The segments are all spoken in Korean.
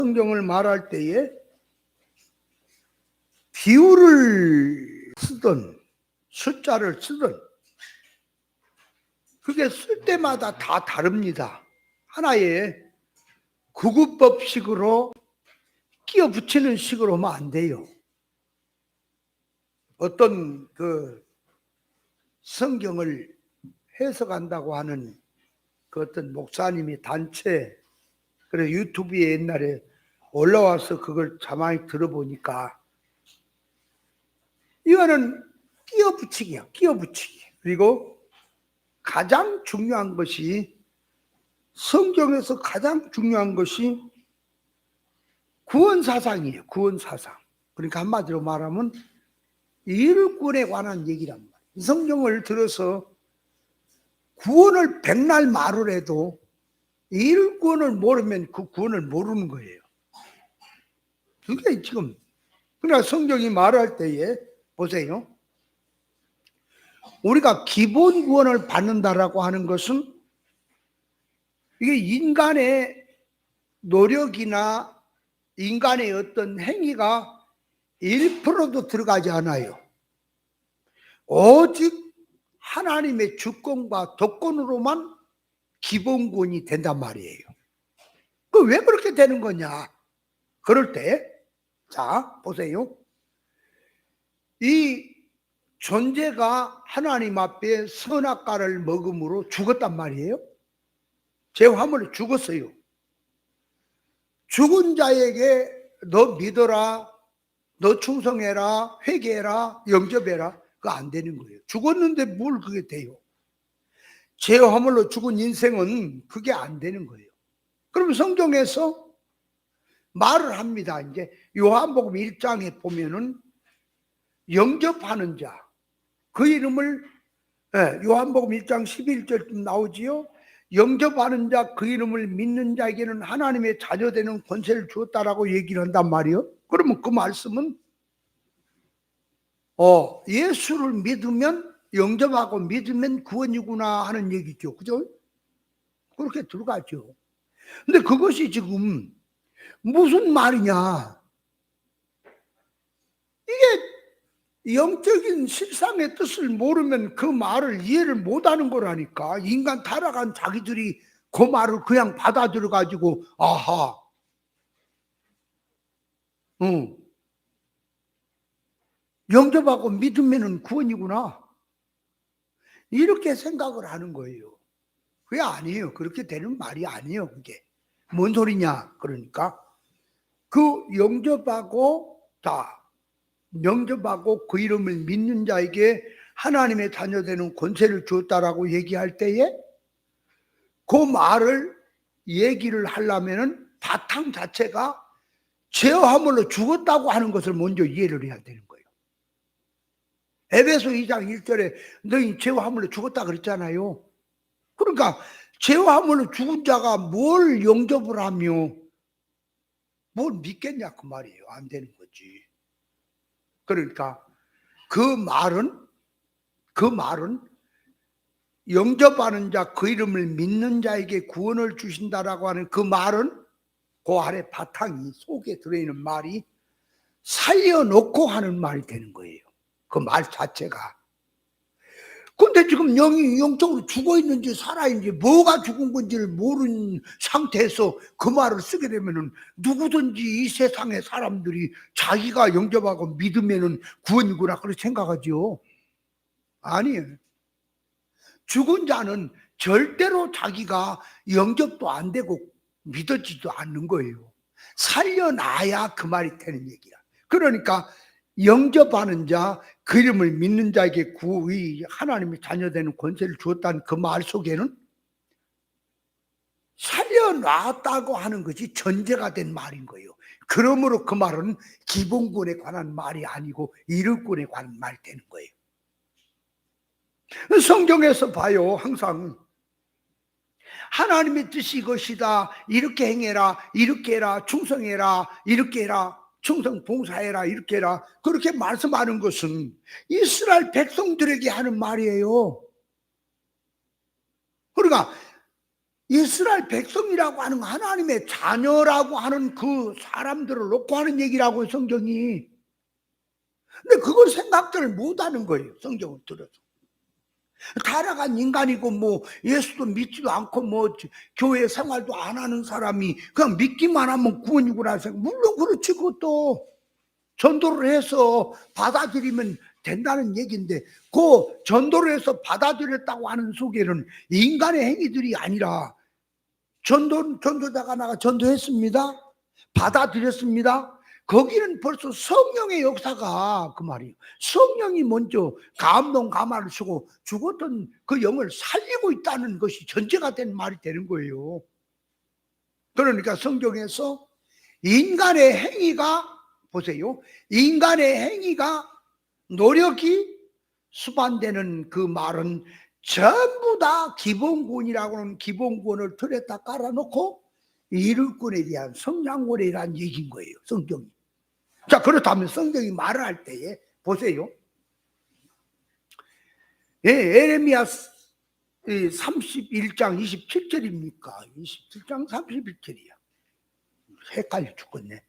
성경을 말할 때에 비율을 쓰든 숫자를 쓰든 그게 쓸 때마다 다 다릅니다. 하나의 구구법식으로 끼워 붙이는 식으로 하면 안 돼요. 어떤 그 성경을 해석한다고 하는 그 어떤 목사님이 단체 그래 유튜브에 옛날에 올라와서 그걸 자막히 들어보니까 이거는 끼워 붙이기야, 끼워 붙이기. 그리고 가장 중요한 것이 성경에서 가장 중요한 것이 구원사상이에요. 구원사상. 그러니까 한마디로 말하면 일꾼에 관한 얘기란 말이에요. 성경을 들어서 구원을 백날 말을 해도 일꾼을 모르면 그 구원을 모르는 거예요. 그게 지금 그러나 성경이 말할 때에 보세요. 우리가 기본 구원을 받는다라고 하는 것은 이게 인간의 노력이나 인간의 어떤 행위가 1%도 들어가지 않아요. 오직 하나님의 주권과 독권으로만 기본 구원이 된단 말이에요. 그 왜 그렇게 되는 거냐? 그럴 때, 자, 보세요. 이 존재가 하나님 앞에 선악과를 먹음으로 죽었단 말이에요. 제 화물에 죽었어요. 죽은 자에게 너 믿어라, 너 충성해라, 회개해라, 영접해라. 그거 안 되는 거예요. 죽었는데 뭘 그게 돼요? 제 화물로 죽은 인생은 그게 안 되는 거예요. 그럼 성경에서 말을 합니다. 이제 요한복음 1장에 보면은 영접하는 자, 그 이름을 요한복음 1장 11절쯤 나오지요. 영접하는 자, 그 이름을 믿는 자에게는 하나님의 자녀되는 권세를 주었다라고 얘기를 한단 말이에요. 그러면 그 말씀은 예수를 믿으면 영접하고 믿으면 구원이구나 하는 얘기죠. 그죠? 그렇게 들어가죠. 근데 그것이 지금 무슨 말이냐? 이게 영적인 실상의 뜻을 모르면 그 말을 이해를 못하는 거라니까. 인간 타락한 자기들이 그 말을 그냥 받아들여 가지고 아하, 영접하고 믿으면 구원이구나 이렇게 생각을 하는 거예요. 그게 아니에요. 그렇게 되는 말이 아니에요. 그게 뭔 소리냐? 그러니까 그 영접하고 그 이름을 믿는 자에게 하나님의 자녀되는 권세를 주었다라고 얘기할 때에 그 말을 얘기를 하려면은 바탕 자체가 죄화물로 죽었다고 하는 것을 먼저 이해를 해야 되는 거예요. 에베소 2장 1절에 너희 죄화물로 죽었다 그랬잖아요. 그러니까 죄화물로 죽은 자가 뭘 영접을 하며 뭘 믿겠냐 그 말이에요. 안 되는 거지. 그러니까 그 말은 영접하는 자, 그 이름을 믿는 자에게 구원을 주신다라고 하는 그 말은 그 아래 바탕이 속에 들어있는 말이 살려놓고 하는 말이 되는 거예요. 그 말 자체가. 근데 지금 영이 영적으로 죽어 있는지 살아있는지 뭐가 죽은 건지를 모르는 상태에서 그 말을 쓰게 되면은 누구든지 이 세상의 사람들이 자기가 영접하고 믿으면은 구원이구나 그렇게 생각하죠. 아니에요. 죽은 자는 절대로 자기가 영접도 안 되고 믿어지도 않는 거예요. 살려놔야 그 말이 되는 얘기야. 그러니까 영접하는 자, 그 이름을 믿는 자에게 하나님의 자녀되는 권세를 주었다는 그 말 속에는 살려놨다고 하는 것이 전제가 된 말인 거예요. 그러므로 그 말은 기본권에 관한 말이 아니고 이룰권에 관한 말이 되는 거예요. 성경에서 봐요. 항상 하나님의 뜻이 이것이다. 이렇게 행해라. 이렇게 해라. 충성해라. 이렇게 해라. 충성 봉사해라. 이렇게 해라. 그렇게 말씀하는 것은 이스라엘 백성들에게 하는 말이에요. 그러니까 이스라엘 백성이라고 하는 하나님의 자녀라고 하는 그 사람들을 놓고 하는 얘기라고요, 성경이. 근데 그걸 생각들을 못하는 거예요, 성경을 들어서. 타락한 인간이고 뭐 예수도 믿지도 않고 뭐 교회 생활도 안 하는 사람이 그냥 믿기만 하면 구원이구나 생각. 물론 그렇지. 그것도 전도를 해서 받아들이면 된다는 얘기인데, 그 전도를 해서 받아들였다고 하는 속에는 인간의 행위들이 아니라 전도자가 나가 전도했습니다, 받아들였습니다, 거기는 벌써 성령의 역사가 그 말이에요. 성령이 먼저 감동 감화를 주고 죽었던 그 영을 살리고 있다는 것이 전제가 된 말이 되는 거예요. 그러니까 성경에서 인간의 행위가, 보세요, 인간의 행위가 노력이 수반되는 그 말은 전부 다 기본권이라고 하는 기본권을 틀에다 깔아놓고 이룰권에 대한 성장권에 대한 얘기인 거예요, 성경이. 자, 그렇다면 성경이 말을 할 때에 보세요. 예, 에레미야 31장 27절입니까? 27장 31절이야. 헷갈려 죽겠네.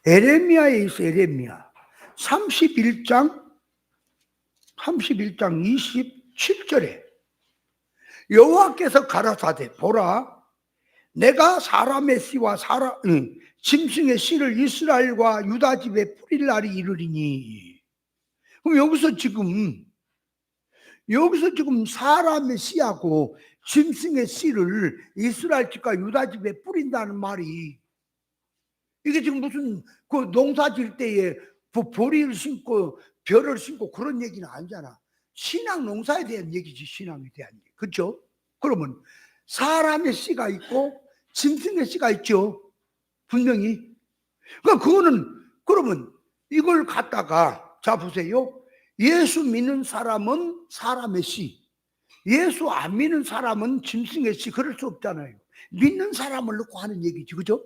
에레미야에 있어, 에레미야 31장 27절에 여호와께서 가라사대, 보라, 내가 사람의 씨와 짐승의 씨를 이스라엘과 유다 집에 뿌릴 날이 이르리니. 그럼 여기서 지금 사람의 씨하고 짐승의 씨를 이스라엘 집과 유다 집에 뿌린다는 말이, 이게 지금 무슨 그 농사 질 때에 보리를 심고 벼를 심고 그런 얘기는 아니잖아. 신앙 농사에 대한 얘기지, 신앙에 대한 얘기. 그렇죠? 그러면 사람의 씨가 있고 짐승의 씨가 있죠, 분명히. 그러니까 그러면 이걸 갖다가, 자 보세요, 예수 믿는 사람은 사람의 씨, 예수 안 믿는 사람은 짐승의 씨, 그럴 수 없잖아요. 믿는 사람을 놓고 하는 얘기지, 그죠?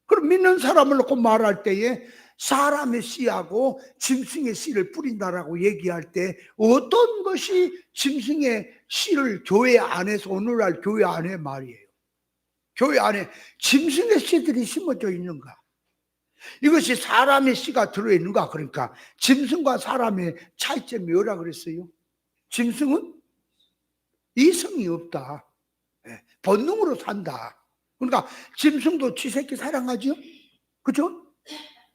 그럼 믿는 사람을 놓고 말할 때에 사람의 씨하고 짐승의 씨를 뿌린다라고 얘기할 때 어떤 것이 짐승의 씨를 교회 안에서, 오늘날 교회 안에 말이에요, 교회 안에 짐승의 씨들이 심어져 있는가? 이것이 사람의 씨가 들어있는가? 그러니까 짐승과 사람의 차이점이 뭐라 그랬어요? 짐승은 이성이 없다, 본능으로 산다. 그러니까 짐승도 지 새끼 사랑하죠, 그죠?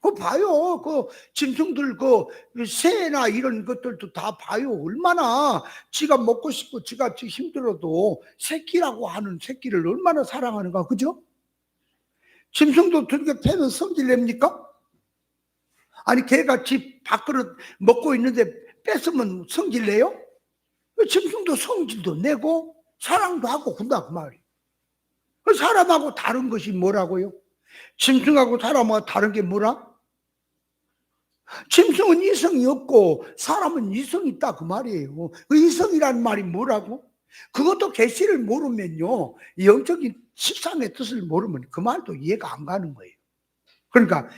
그거 봐요. 그 짐승들, 그 새나 이런 것들도 다 봐요. 얼마나 지가 먹고 싶고 지가 힘들어도 새끼라고 하는 새끼를 얼마나 사랑하는가, 그죠? 짐승도 그렇게 패면 성질 냅니까? 아니, 개가 집 밥그릇 먹고 있는데 뺏으면 성질 내요? 짐승도 성질도 내고 사랑도 하고 그런다, 그 말이에요. 사람하고 다른 것이 뭐라고요? 짐승하고 사람하고 다른 게 뭐라? 짐승은 이성이 없고 사람은 이성이 있다, 그 말이에요. 그 이성이라는 말이 뭐라고? 그것도 계시를 모르면요, 영적인 실상의 뜻을 모르면 그 말도 이해가 안 가는 거예요. 그러니까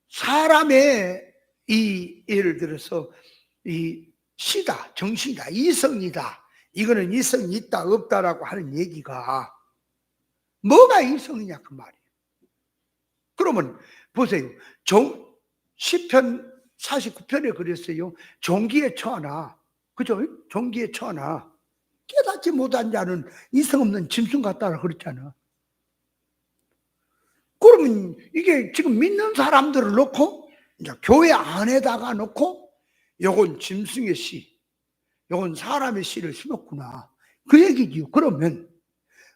사람의 예를 들어서 시다, 정신이다, 이성이다, 이거는 이성이 있다 없다라고 하는 얘기가 뭐가 이성이냐, 그 말이에요. 그러면 보세요, 시편 49편에 그랬어요. 종기에 처하나, 그죠? 종기에 처하나 깨닫지 못한 자는 이성 없는 짐승 같다라 그랬잖아. 그러면 이게 지금 믿는 사람들을 놓고 이제 교회 안에다가 놓고 요건 짐승의 씨, 요건 사람의 씨를 심었구나, 그 얘기지요. 그러면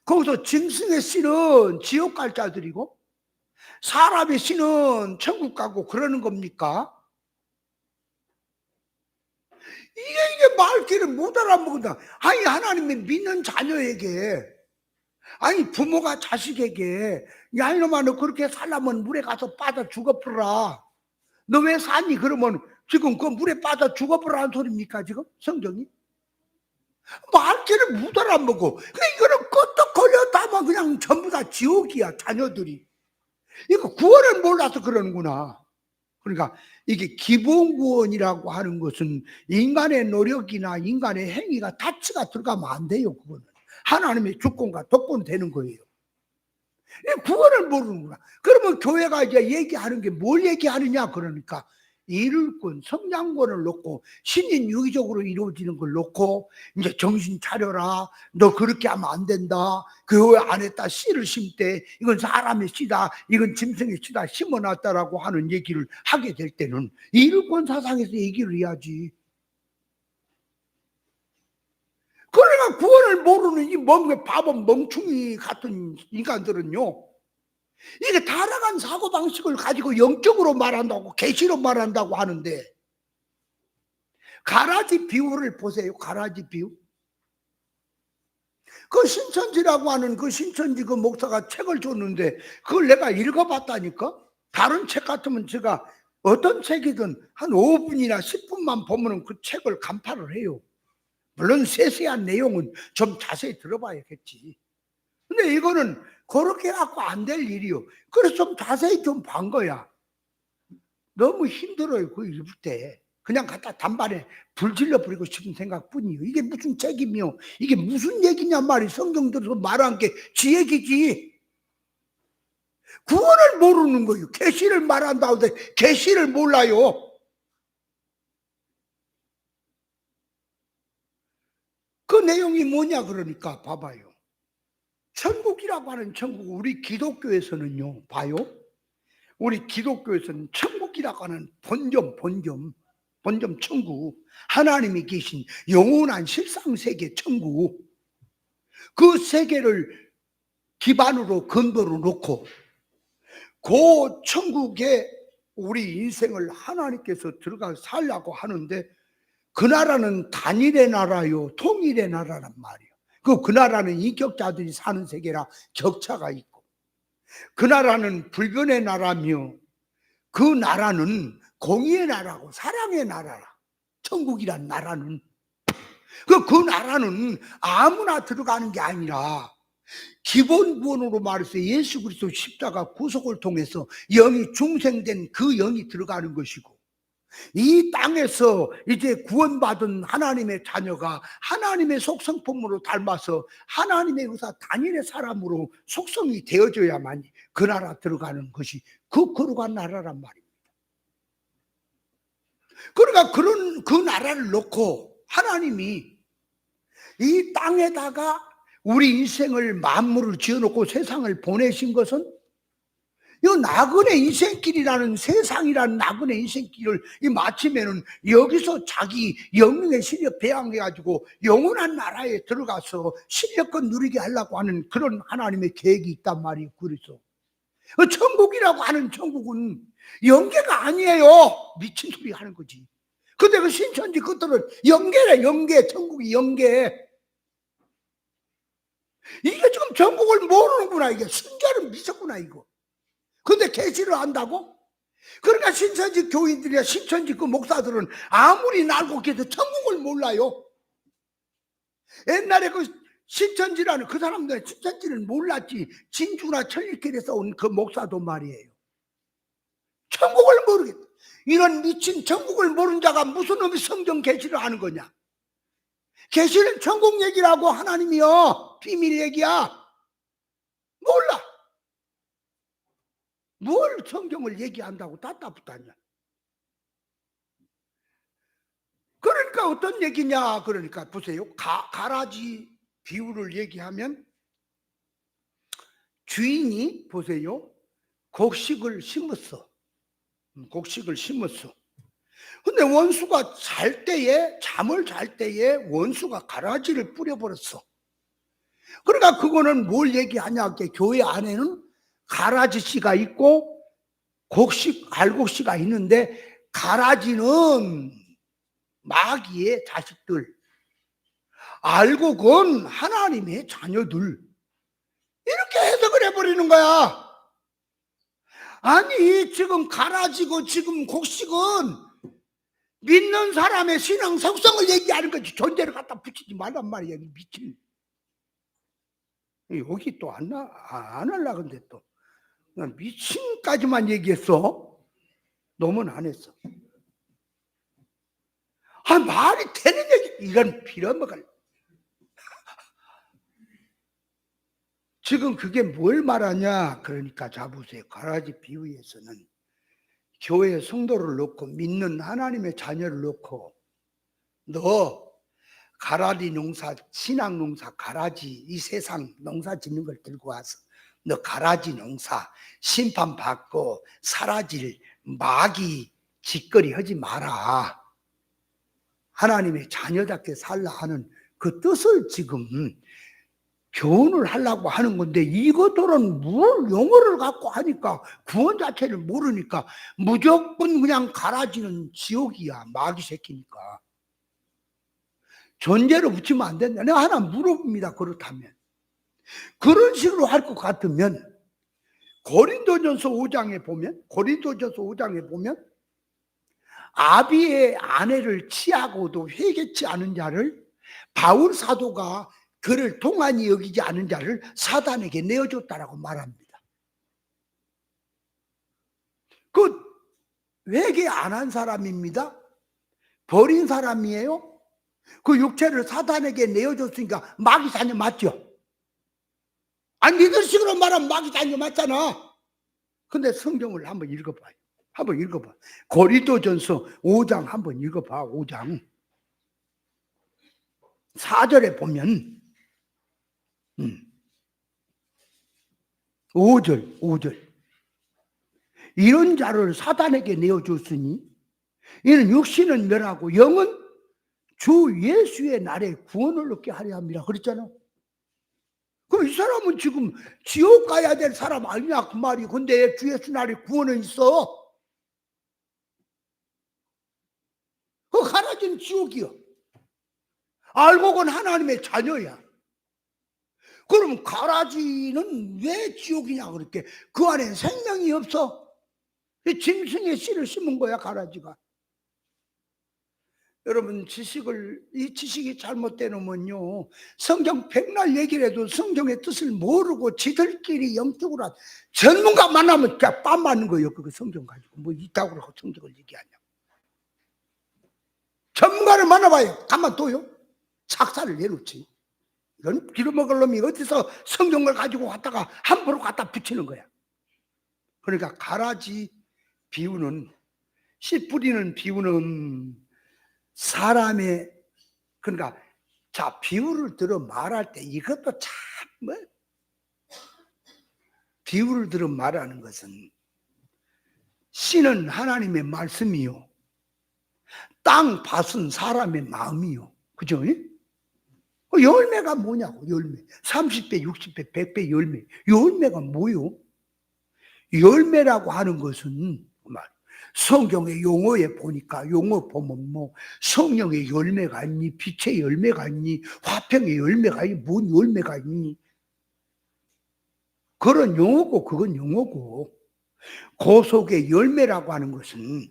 거기서 짐승의 씨는 지옥 갈 자들이고 사람의 씨는 천국 가고 그러는 겁니까? 이게 말귀를 못 알아먹는다. 아니, 하나님의 믿는 자녀에게, 아니 부모가 자식에게, 야 이놈아 너 그렇게 살려면 물에 가서 빠져 죽어버려라, 너 왜 사니? 그러면 지금 그 물에 빠져 죽어버리라는 소리입니까, 지금 성경이? 말귀를 못 알아먹어. 이거는 끄떡 걸렸다만 그냥 전부 다 지옥이야, 자녀들이. 이거 구원을 몰라서 그러는구나. 그러니까 이게 기본 구원이라고 하는 것은 인간의 노력이나 인간의 행위가 타치가 들어가면 안 돼요. 그거는 하나님의 주권과 독권 되는 거예요. 구원을 모르는구나. 그러면 교회가 이제 얘기하는 게 뭘 얘기하느냐, 그러니까 이룰권, 성장권을 놓고 신인 유기적으로 이루어지는 걸 놓고 이제 정신 차려라. 너 그렇게 하면 안 된다. 교회 안에다 씨를 심대. 이건 사람의 씨다. 이건 짐승의 씨다. 심어놨다라고 하는 얘기를 하게 될 때는 이룰권 사상에서 얘기를 해야지. 그러니까 구원을 모르는 이 바보 멍충이 같은 인간들은요, 이게 타락한 사고방식을 가지고 영적으로 말한다고, 계시로 말한다고 하는데, 가라지 비유를 보세요. 가라지 비유. 그 신천지라고 하는 그 신천지 그 목사가 책을 줬는데 그걸 내가 읽어봤다니까. 다른 책 같으면 제가 어떤 책이든 한 5분이나 10분만 보면 그 책을 간파를 해요. 물론 세세한 내용은 좀 자세히 들어봐야겠지. 근데 이거는 그렇게 갖고 안 될 일이요. 그래서 좀 자세히 좀 본 거야. 너무 힘들어요. 그 읽을 때. 그냥 갖다 단발에 불 질러버리고 싶은 생각뿐이요. 이게 무슨 책임이요. 이게 무슨 얘기냐 말이. 성경 들어서 말한 게 지 얘기지. 구원을 모르는 거예요. 계시를 말한다고 해도 계시를 몰라요. 그 내용이 뭐냐 그러니까 봐봐요. 천국이라고 하는 천국, 우리 기독교에서는요, 봐요. 우리 기독교에서는 천국이라고 하는 본점 천국, 하나님이 계신 영원한 실상세계 천국, 그 세계를 기반으로 근거로 놓고 그 천국에 우리 인생을 하나님께서 들어가 살려고 하는데, 그 나라는 단일의 나라요, 통일의 나라란 말이에요. 그 나라는 인격자들이 사는 세계라 격차가 있고, 그 나라는 불변의 나라며, 그 나라는 공의의 나라고 사랑의 나라라. 천국이란 나라는 그 나라는 아무나 들어가는 게 아니라 기본 구원으로 말해서 예수 그리스도 십자가 구속을 통해서 영이 중생된 그 영이 들어가는 것이고, 이 땅에서 이제 구원받은 하나님의 자녀가 하나님의 속성품으로 닮아서 하나님의 의사 단일의 사람으로 속성이 되어져야만 그 나라 들어가는 것이 그 거룩한 나라란 말입니다. 그러니까 그 나라를 놓고 하나님이 이 땅에다가 우리 인생을 만물을 지어놓고 세상을 보내신 것은 이 나그네 인생길이라는, 세상이라는 나그네 인생길을 마치면은 여기서 자기 영능의 실력 배양해가지고 영원한 나라에 들어가서 실력껏 누리게 하려고 하는 그런 하나님의 계획이 있단 말이에요. 그래서 천국이라고 하는 천국은 영계가 아니에요. 미친 소리 하는 거지. 근데 그 신천지 그것들은 영계래. 영계. 천국이 영계. 이게 지금 천국을 모르는구나. 이게 순자는 미쳤구나 이거. 근데 계시를 안다고? 그러니까 신천지 교인들이야, 신천지 그 목사들은 아무리 날고 계도 천국을 몰라요. 옛날에 그 신천지라는 그 사람들 신천지는 몰랐지. 진주나 천리길에서 온 그 목사도 말이에요. 천국을 모르겠다. 이런 미친 천국을 모르는 자가 무슨 놈이 성경 계시를 아는 거냐. 계시는 천국 얘기라고. 하나님이요 비밀 얘기야. 몰라. 뭘 성경을 얘기한다고 답답하냐. 그러니까 어떤 얘기냐 그러니까 보세요. 가라지 비유를 얘기하면 주인이 보세요. 곡식을 심었어. 곡식을 심었어. 근데 원수가 잠을 잘 때에 원수가 가라지를 뿌려버렸어. 그러니까 그거는 뭘 얘기하냐. 교회 안에는 가라지 씨가 있고 알곡씨가 있는데, 가라지는 마귀의 자식들, 알곡은 하나님의 자녀들, 이렇게 해석을 해버리는 거야. 아니 지금 가라지고 지금 곡식은 믿는 사람의 신앙 속성을 얘기하는 거지. 존재를 갖다 붙이지 말란 말이야. 미친. 여기 또 안 하려고 근데 또 미친까지만 얘기했어. 논문 안 했어. 아, 말이 되는 얘기, 이건 빌어먹을. 지금 그게 뭘 말하냐? 그러니까 자 보세요. 가라지 비유에서는 교회 성도를 놓고 믿는 하나님의 자녀를 놓고 너 가라지 농사, 신앙 농사, 가라지 이 세상 농사 짓는 걸 들고 와서 너 가라지 농사 심판받고 사라질 마귀 짓거리 하지 마라. 하나님의 자녀답게 살라 하는 그 뜻을 지금 교훈을 하려고 하는 건데, 이것들은 뭘 용어를 갖고 하니까 구원 자체를 모르니까 무조건 그냥 갈아지는 지옥이야. 마귀 새끼니까. 존재로 붙이면 안 된다. 내가 하나 물어봅니다. 그렇다면 그런 식으로 할 것 같으면 고린도전서 5장에 보면 아비의 아내를 취하고도 회개치 않은 자를 바울 사도가 그를 동안히 여기지 않은 자를 사단에게 내어줬다라고 말합니다. 그 회개 안 한 사람입니다. 버린 사람이에요. 그 육체를 사단에게 내어줬으니까 마귀 자녀 맞죠? 아니, 이런 식으로 말하면 마귀 자녀 맞잖아. 근데 성경을 한번 읽어봐요. 한번 읽어봐. 고린도전서 5장 한번 읽어봐. 5장 4절에 보면 5절 이런 자를 사단에게 내어줬으니 이는 육신은 멸하고 영은 주 예수의 날에 구원을 얻게 하려 합니다. 그랬잖아. 그럼 이 사람은 지금 지옥 가야 될 사람 아니냐 그 말이. 근데 주 예수 날에 구원은 있어. 그 가라진 지옥이요. 알고 본 하나님의 자녀야. 그럼 가라지는 왜 지옥이냐 그렇게. 그 안에 생명이 없어. 짐승의 씨를 심은 거야 가라지가. 여러분, 이 지식이 잘못되면요, 성경 백날 얘기를 해도 성경의 뜻을 모르고 지들끼리 영적으로 전문가 만나면 그냥 빰 맞는 거예요. 그거 성경 가지고 뭐 있다고 그러고 성경을 얘기하냐. 전문가를 만나봐요. 가만둬요. 착사를 내놓지. 이건 빌어먹을 놈이 어디서 성경을 가지고 왔다가 함부로 갖다 붙이는 거야. 그러니까 가라지 비유는, 씨 뿌리는 비유는 사람의, 그러니까 자, 비유를 들어 말할 때 이것도 참 비유를 들어 말하는 것은 씨는 하나님의 말씀이요, 땅 밭은 사람의 마음이요. 그죠? 열매가 뭐냐고. 열매 30배 60배 100배 열매가 뭐요? 열매라고 하는 것은 성경의 용어에 보니까, 용어 보면 뭐 성령의 열매가 있니, 빛의 열매가 있니, 화평의 열매가 있니, 뭔 열매가 있니, 그런 용어고, 그건 용어고, 그 속에 열매라고 하는 것은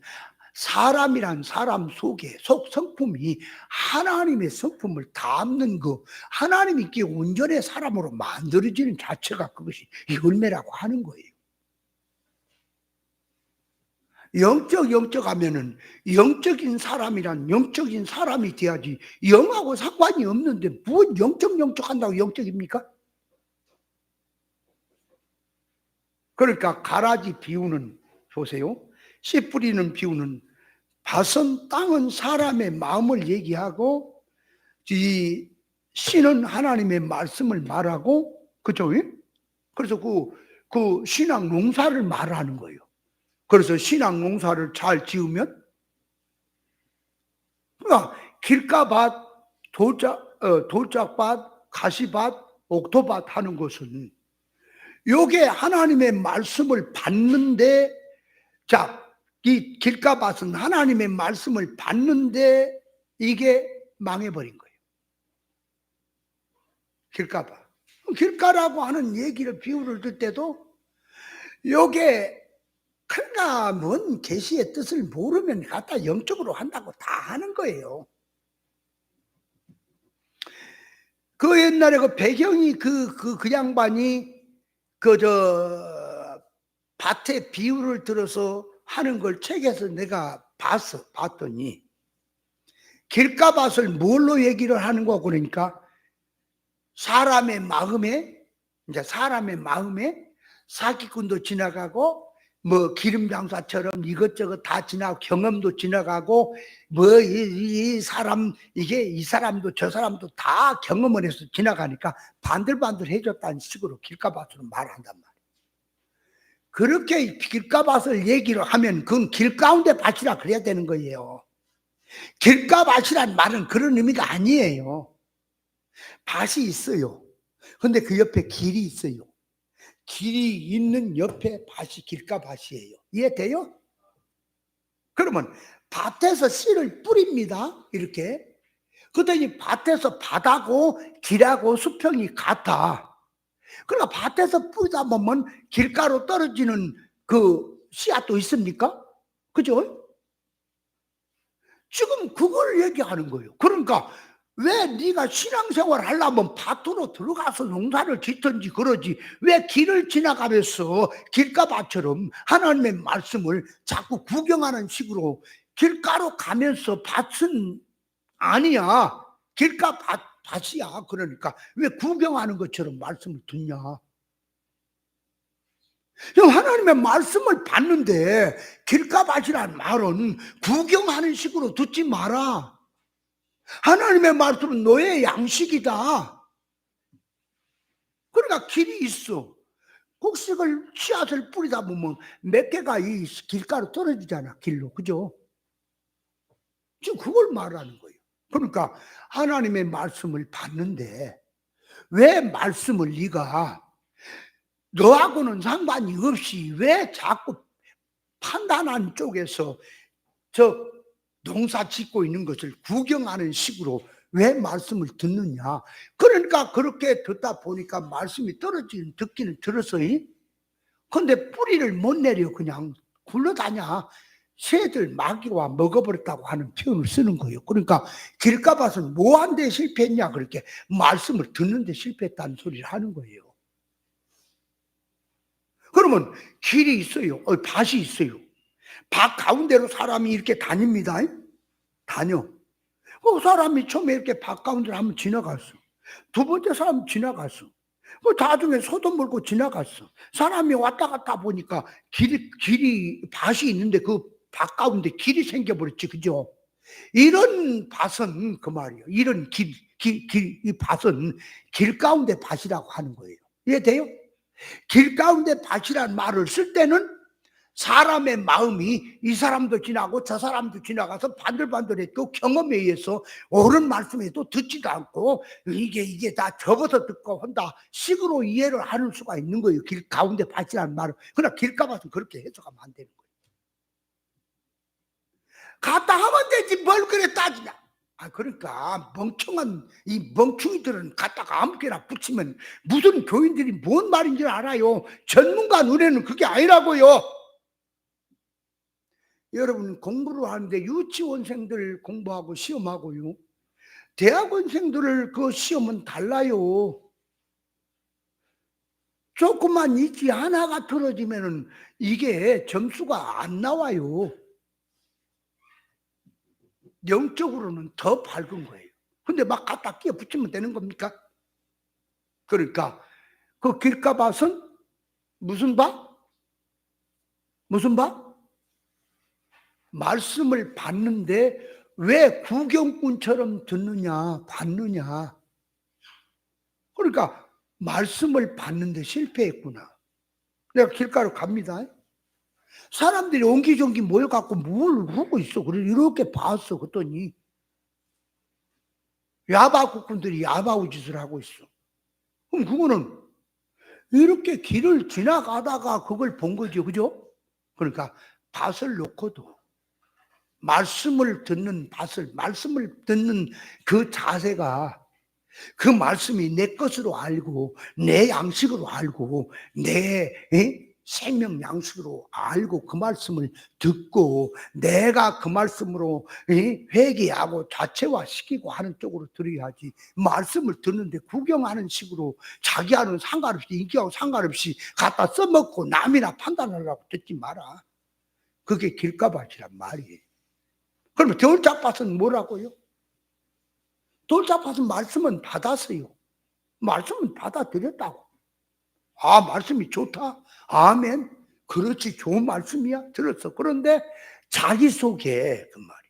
사람이란 사람 속에 성품이 하나님의 성품을 담는 거, 하나님이 있기에 온전히 사람으로 만들어지는 자체가 그것이 열매라고 하는 거예요. 영적 하면은 영적인 사람이란 영적인 사람이 돼야지, 영하고 상관이 없는데 뭔 영적 한다고 영적입니까? 그러니까 가라지 비유는 보세요. 씨 뿌리는 비유는 밭은, 땅은 사람의 마음을 얘기하고, 이 씨는 하나님의 말씀을 말하고, 그죠? 그래서 그 신앙 농사를 말하는 거예요. 그래서 신앙 농사를 잘 지으면, 그러니까 길가밭, 돌짝밭, 가시밭, 옥토밭 하는 것은 요게 하나님의 말씀을 받는데, 자, 이 길가밭은 하나님의 말씀을 받는데 이게 망해버린 거예요. 길가라고 하는 얘기를, 비유를 들 때도 요게 그러니까 뭔 계시의 뜻을 모르면 갖다 영적으로 한다고 다 하는 거예요. 그 옛날에 그 배경이 그 양반이 밭에 비유를 들어서 하는 걸 책에서 내가 봤더니 길가밭을 뭘로 얘기를 하는 거 그러니까 사람의 마음에 사기꾼도 지나가고 뭐 기름장사처럼 이것저것 다 지나고 경험도 지나가고 뭐 이 사람 이 사람도 저 사람도 다 경험을 해서 지나가니까 반들반들 해줬다는 식으로 길가밭으로 말한단 말이에요. 그렇게 길가밭을 얘기를 하면 그건 길가운데 밭이라 그래야 되는 거예요. 길가밭이란 말은 그런 의미가 아니에요. 밭이 있어요. 근데 그 옆에 길이 있어요. 길이 있는 옆에 밭이 길가밭이에요. 이해돼요? 그러면 밭에서 씨를 뿌립니다. 이렇게. 그랬더니 밭에서 밭하고 길하고 수평이 같아. 그러니까 밭에서 뿌리다 보면 길가로 떨어지는 그 씨앗도 있습니까? 그죠? 지금 그걸 얘기하는 거예요. 그러니까 왜 네가 신앙생활 하려면 밭으로 들어가서 농사를 짓든지 그러지 왜 길을 지나가면서 길가밭처럼 하나님의 말씀을 자꾸 구경하는 식으로 길가로 가면서 밭은 아니야. 밭이야. 그러니까 왜 구경하는 것처럼 말씀을 듣냐. 하나님의 말씀을 받는데 길가밭이란 말은 구경하는 식으로 듣지 마라. 하나님의 말씀은 너의 양식이다. 그러니까 길이 있어. 곡식을 씨앗을 뿌리다 보면 몇 개가 이 길가로 떨어지잖아. 길로. 그죠? 지금 그걸 말하는 거예요. 그러니까 하나님의 말씀을 받는데 왜 말씀을 네가 너하고는 상관이 없이 왜 자꾸 판단한 쪽에서 저 농사 짓고 있는 것을 구경하는 식으로 왜 말씀을 듣느냐. 그러니까 그렇게 듣다 보니까 말씀이 듣기는 들었어요. 근데 뿌리를 못 내려 그냥 굴러다녀. 새들 마귀와 먹어버렸다고 하는 표현을 쓰는 거예요. 그러니까 길가밭은 뭐한데 실패했냐 그렇게 말씀을 듣는데 실패했다는 소리를 하는 거예요. 그러면 길이 있어요. 밭이 있어요. 밭 가운데로 사람이 이렇게 다닙니다. 다녀. 그 사람이 처음에 이렇게 밭 가운데로 한번 지나갔어. 두 번째 사람 지나갔어. 그 나중에 소도 몰고 지나갔어. 사람이 왔다 갔다 보니까 밭이 있는데 그 밭 가운데 길이 생겨버렸지. 그죠? 이런 밭은 그 말이에요. 이런 이 밭은 길 가운데 밭이라고 하는 거예요. 이해돼요? 길 가운데 밭이라는 말을 쓸 때는 사람의 마음이 이 사람도 지나고 저 사람도 지나가서 반들반들했고 경험에 의해서 옳은 말씀에도 듣지도 않고 이게 다 접어서 듣고 한다 식으로 이해를 하는 수가 있는 거예요. 길 가운데 밭이라는 말은. 그러나 길가밭은 그렇게 해석하면 안 되는 거예요. 갖다 하면 되지 뭘 그래 따지냐. 그러니까 멍청한 이 멍충이들은 갖다가 아무렇게나 붙이면 무슨 교인들이 뭔 말인지 알아요. 전문가 눈에는 그게 아니라고요. 여러분 공부를 하는데 유치원생들 공부하고 시험하고요. 대학원생들을 그 시험은 달라요. 조금만 있지 하나가 틀어지면은 이게 점수가 안 나와요. 영적으로는 더 밝은 거예요. 근데 막 갖다 끼워 붙이면 되는 겁니까? 그러니까 그 길가밭은 무슨 밭? 무슨 밭? 말씀을 받는데 왜 구경꾼처럼 듣느냐 받느냐. 그러니까 말씀을 받는데 실패했구나. 내가 길가로 갑니다. 사람들이 옹기종기 모여갖고 뭘 하고 있어. 그래 이렇게 봤어. 그랬더니 야바국꾼들이 야바우 짓을 하고 있어. 그럼 그거는 이렇게 길을 지나가다가 그걸 본 거죠. 그죠? 그러니까 밭을 놓고도 말씀을 듣는 그 자세가 그 말씀이 내 것으로 알고 내 양식으로 알고 내 생명 양식으로 알고 그 말씀을 듣고 내가 그 말씀으로 회개하고 자체화시키고 하는 쪽으로 들어야지. 말씀을 듣는데 구경하는 식으로 자기하고는 상관없이 인기하고 상관없이 갖다 써먹고 남이나 판단하려고 듣지 마라. 그게 길가밭이란 말이에요. 그러면 돌짝밭은 뭐라고요? 돌짝밭은 말씀은 받았어요. 말씀은 받아들였다고. 아, 말씀이 좋다. 아멘. 그렇지, 좋은 말씀이야. 들었어. 그런데 자기 속에 그 말이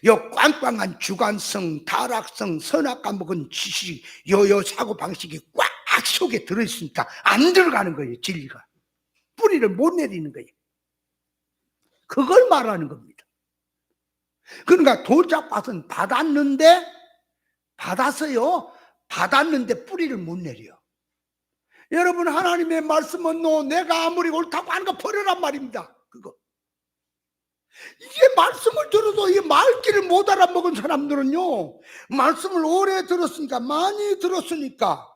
요 꽝꽝한 주관성, 타락성, 선악과 먹은 지식, 요 사고 방식이 꽉 속에 들어있으니까 안 들어가는 거예요. 진리가 뿌리를 못 내리는 거예요. 그걸 말하는 겁니다. 그러니까 돌짝밭은 받았어요. 받았는데 뿌리를 못 내려. 여러분, 하나님의 말씀은 내가 아무리 옳다고 하는 거 버려란 말입니다. 그거. 이게 말씀을 들어도 이 말귀를 못 알아먹은 사람들은요, 말씀을 오래 들었으니까, 많이 들었으니까,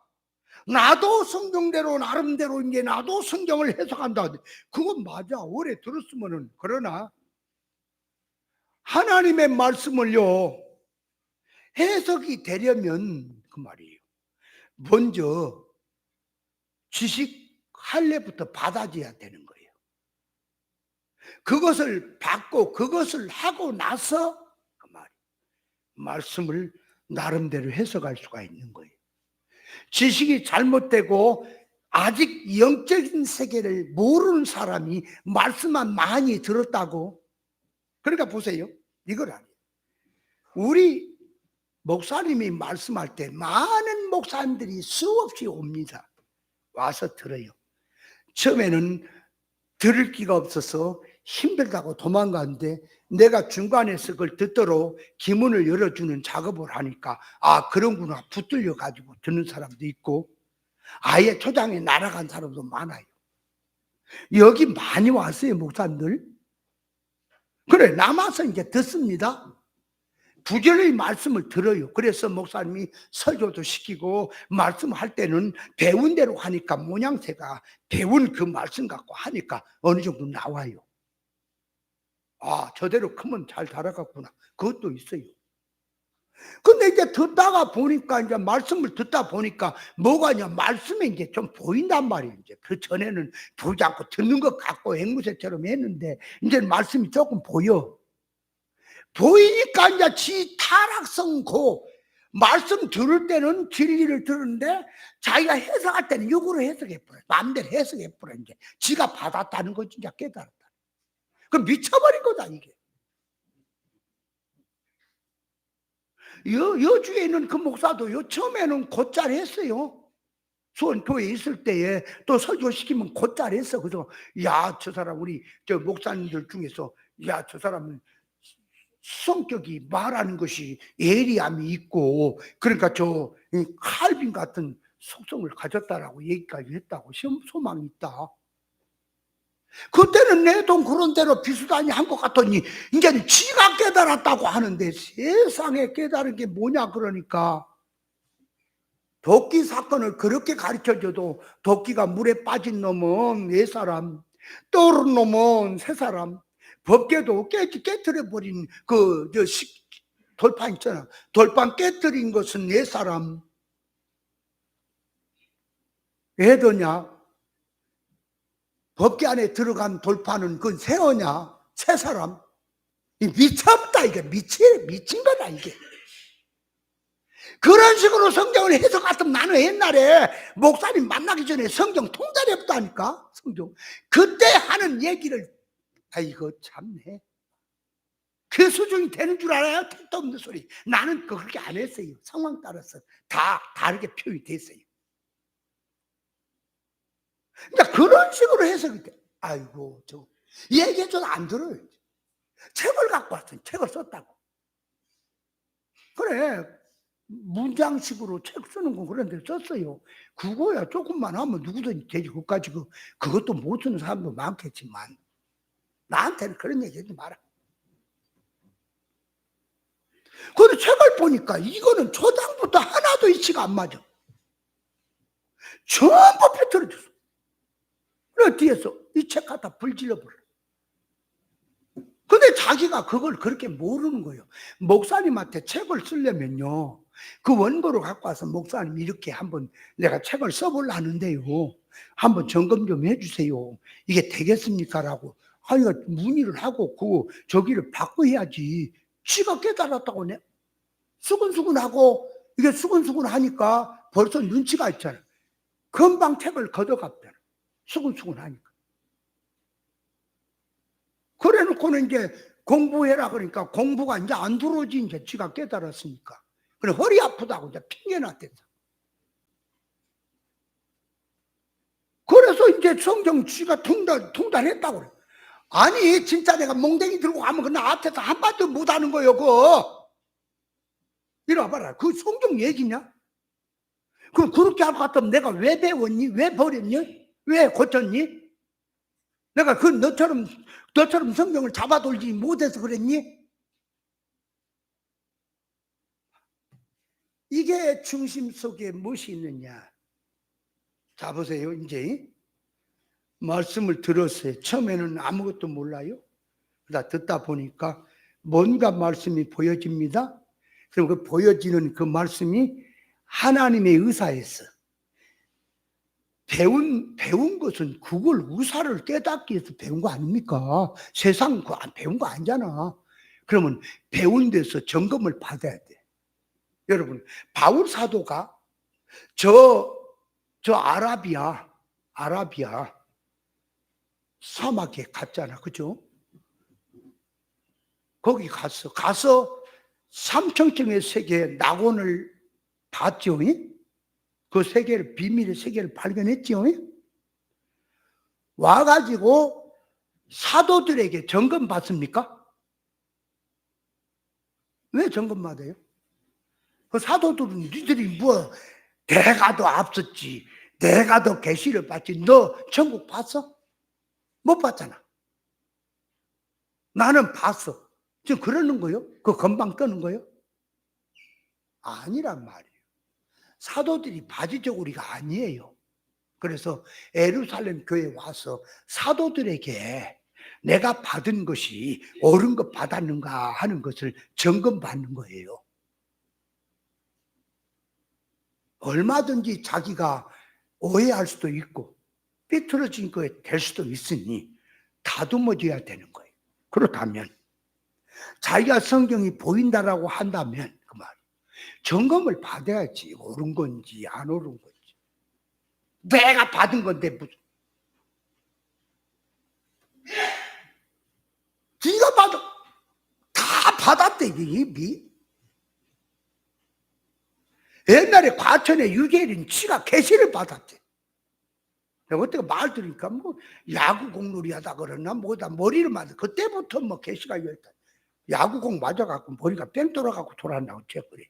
나도 성경대로 나름대로 이제 나도 성경을 해석한다. 그건 맞아. 오래 들었으면은. 그러나 하나님의 말씀을요, 해석이 되려면 그 말이에요. 먼저 지식 할례부터 받아줘야 되는 거예요. 그것을 받고 그것을 하고 나서 그 말씀을 나름대로 해석할 수가 있는 거예요. 지식이 잘못되고 아직 영적인 세계를 모르는 사람이 말씀만 많이 들었다고. 그러니까 보세요. 이걸 아니에요. 우리 목사님이 말씀할 때 많은 목사님들이 수없이 옵니다. 와서 들어요. 처음에는 들을 기가 없어서 힘들다고 도망가는데 내가 중간에서 그걸 듣도록 기문을 열어주는 작업을 하니까 아, 그런구나 붙들려 가지고 듣는 사람도 있고 아예 초장에 날아간 사람도 많아요. 여기 많이 왔어요, 목사님들. 그래, 남아서 이제 듣습니다. 부지런히 말씀을 들어요. 그래서 목사님이 설교도 시키고 말씀할 때는 배운 대로 하니까 모양새가 배운 그 말씀 갖고 하니까 어느 정도 나와요. 아, 저대로 크면 잘 달아갔구나. 그것도 있어요. 근데 이제 듣다가 보니까 이제 말씀을 듣다 보니까 뭐가냐, 말씀에 이제 좀 보인단 말이에요. 이제 그 전에는 보지 않고 듣는 것 같고 앵무새처럼 했는데 이제 말씀이 조금 보여. 보이니까 이제 지 타락성 말씀 들을 때는 진리를 들었는데 자기가 해석할 때는 육으로 해석해버려. 마음대로 해석해버려. 이제 지가 받았다는 거 진짜 깨달았다. 그럼 미쳐버린 거다, 이게. 여주에 있는 그 목사도요, 처음에는 곧잘 했어요. 수원교회에 있을 때에 또 설교시키면 곧잘 했어. 그래서, 야, 저 사람, 우리 저 목사님들 중에서, 야, 저 사람은 성격이 말하는 것이 예리함이 있고, 그러니까 저 칼빈 같은 속성을 가졌다라고 얘기까지 했다고, 소망이 있다. 그때는 내 돈 그런 대로 비수단이 한 것 같더니 이제는 지가 깨달았다고 하는데 세상에 깨달은 게 뭐냐. 그러니까 도끼 사건을 그렇게 가르쳐줘도 도끼가 물에 빠진 놈은 4사람, 떠오른 놈은 3사람, 법계도 깨트려버린 돌판 있잖아. 돌판 깨트린 것은 4사람. 왜 더냐? 법계 안에 들어간 돌판은 그건 세어냐? 3사람. 미쳤다, 이게. 미친 거다, 이게. 그런 식으로 성경을 해석했으면 나는 옛날에 목사님 만나기 전에 성경 통달이 없다니까. 성경. 그때 하는 얘기를, 아이고, 참네. 그 수준이 되는 줄 알아요? 택도 없는 소리. 나는 그렇게 안 했어요. 상황 따라서 다 다르게 표현이 됐어요. 그러니까 그런 식으로 해석이 돼. 아이고, 얘기해줘도 안 들어요. 책을 갖고 왔어요. 책을 썼다고. 그래, 문장식으로 책 쓰는 건 그런데 썼어요. 그거야 조금만 하면 누구든지 되지. 그까지 그것도 못 쓰는 사람도 많겠지만 나한테는 그런 얘기 하지 마라. 근데 책을 보니까 이거는 초장부터 하나도 이치가 안 맞아. 전부 펴트려졌어. 그래, 뒤에서 이 책 갖다 불질러버려. 근데 자기가 그걸 그렇게 모르는 거예요. 목사님한테 책을 쓰려면요, 그 원고를 갖고 와서 목사님 이렇게 한번 내가 책을 써보려 하는데요, 한번 점검 좀 해주세요. 이게 되겠습니까? 라고. 하니까 문의를 하고 저기를 바꿔야지. 지가 깨달았다고 수근수근하고 이게 수근수근하니까 벌써 눈치가 있잖아. 금방 택을 걷어갔잖아. 수근수근하니까. 그래 놓고는 이제 공부해라 그러니까 공부가 이제 안 들어오지. 이제 지가 깨달았으니까. 그래 허리 아프다고 이제 핑계놨댔어. 그래서 이제 성경 지가 통달했다고 그래. 아니 진짜 내가 몽댕이 들고 가면 그 나한테서 한마디도 못하는 거요. 그거 이리 와봐라. 그 성경 얘기냐? 그럼 그렇게 할 것 같으면 내가 왜 배웠니? 왜 버렸니? 왜 고쳤니? 내가 너처럼 성경을 잡아돌지 못해서 그랬니? 이게 중심 속에 무엇이 있느냐? 자 보세요. 이제 말씀을 들었어요. 처음에는 아무것도 몰라요. 그러다 듣다 보니까 뭔가 말씀이 보여집니다. 그럼 그 보여지는 그 말씀이 하나님의 의사였어. 배운 것은 그걸 의사를 깨닫기 위해서 배운 거 아닙니까? 세상 그거 배운 거 아니잖아. 그러면 배운 데서 점검을 받아야 돼. 여러분, 바울 사도가 저 아라비아 사막에 갔잖아. 그죠? 거기 가서 삼청청의 세계에 낙원을 봤죠. 그 세계를, 비밀의 세계를 발견했죠. 와가지고 사도들에게 점검 받습니까? 왜 점검 받아요? 그 사도들은 니들이 내가 더 앞섰지, 내가 더 계시를 받지, 너 천국 봤어? 못 봤잖아. 나는 봤어. 지금 그러는 거요? 그 건방 떠는 거요? 아니란 말이에요. 사도들이 바지저고리가 아니에요. 그래서 예루살렘 교회에 와서 사도들에게 내가 받은 것이 옳은 것 받았는가 하는 것을 점검받는 거예요. 얼마든지 자기가 오해할 수도 있고 삐뚤어진 거에 될 수도 있으니 다듬어줘야 되는 거예요. 그렇다면 자기가 성경이 보인다라고 한다면 그 말 점검을 받아야지. 옳은 건지 안 옳은 건지. 내가 받은 건데 무슨 네가 다 받았대. 이미 옛날에 과천에 유계일인 지가 계시를 받았대. 내가 어떻게 말 들으니까 야구공 놀이 하다 그러나 뭐다 머리를 맞아. 그때부터 계시가 열다. 야구공 맞아갖고 머리가 뺑 돌아가고 돌아온다고 그래.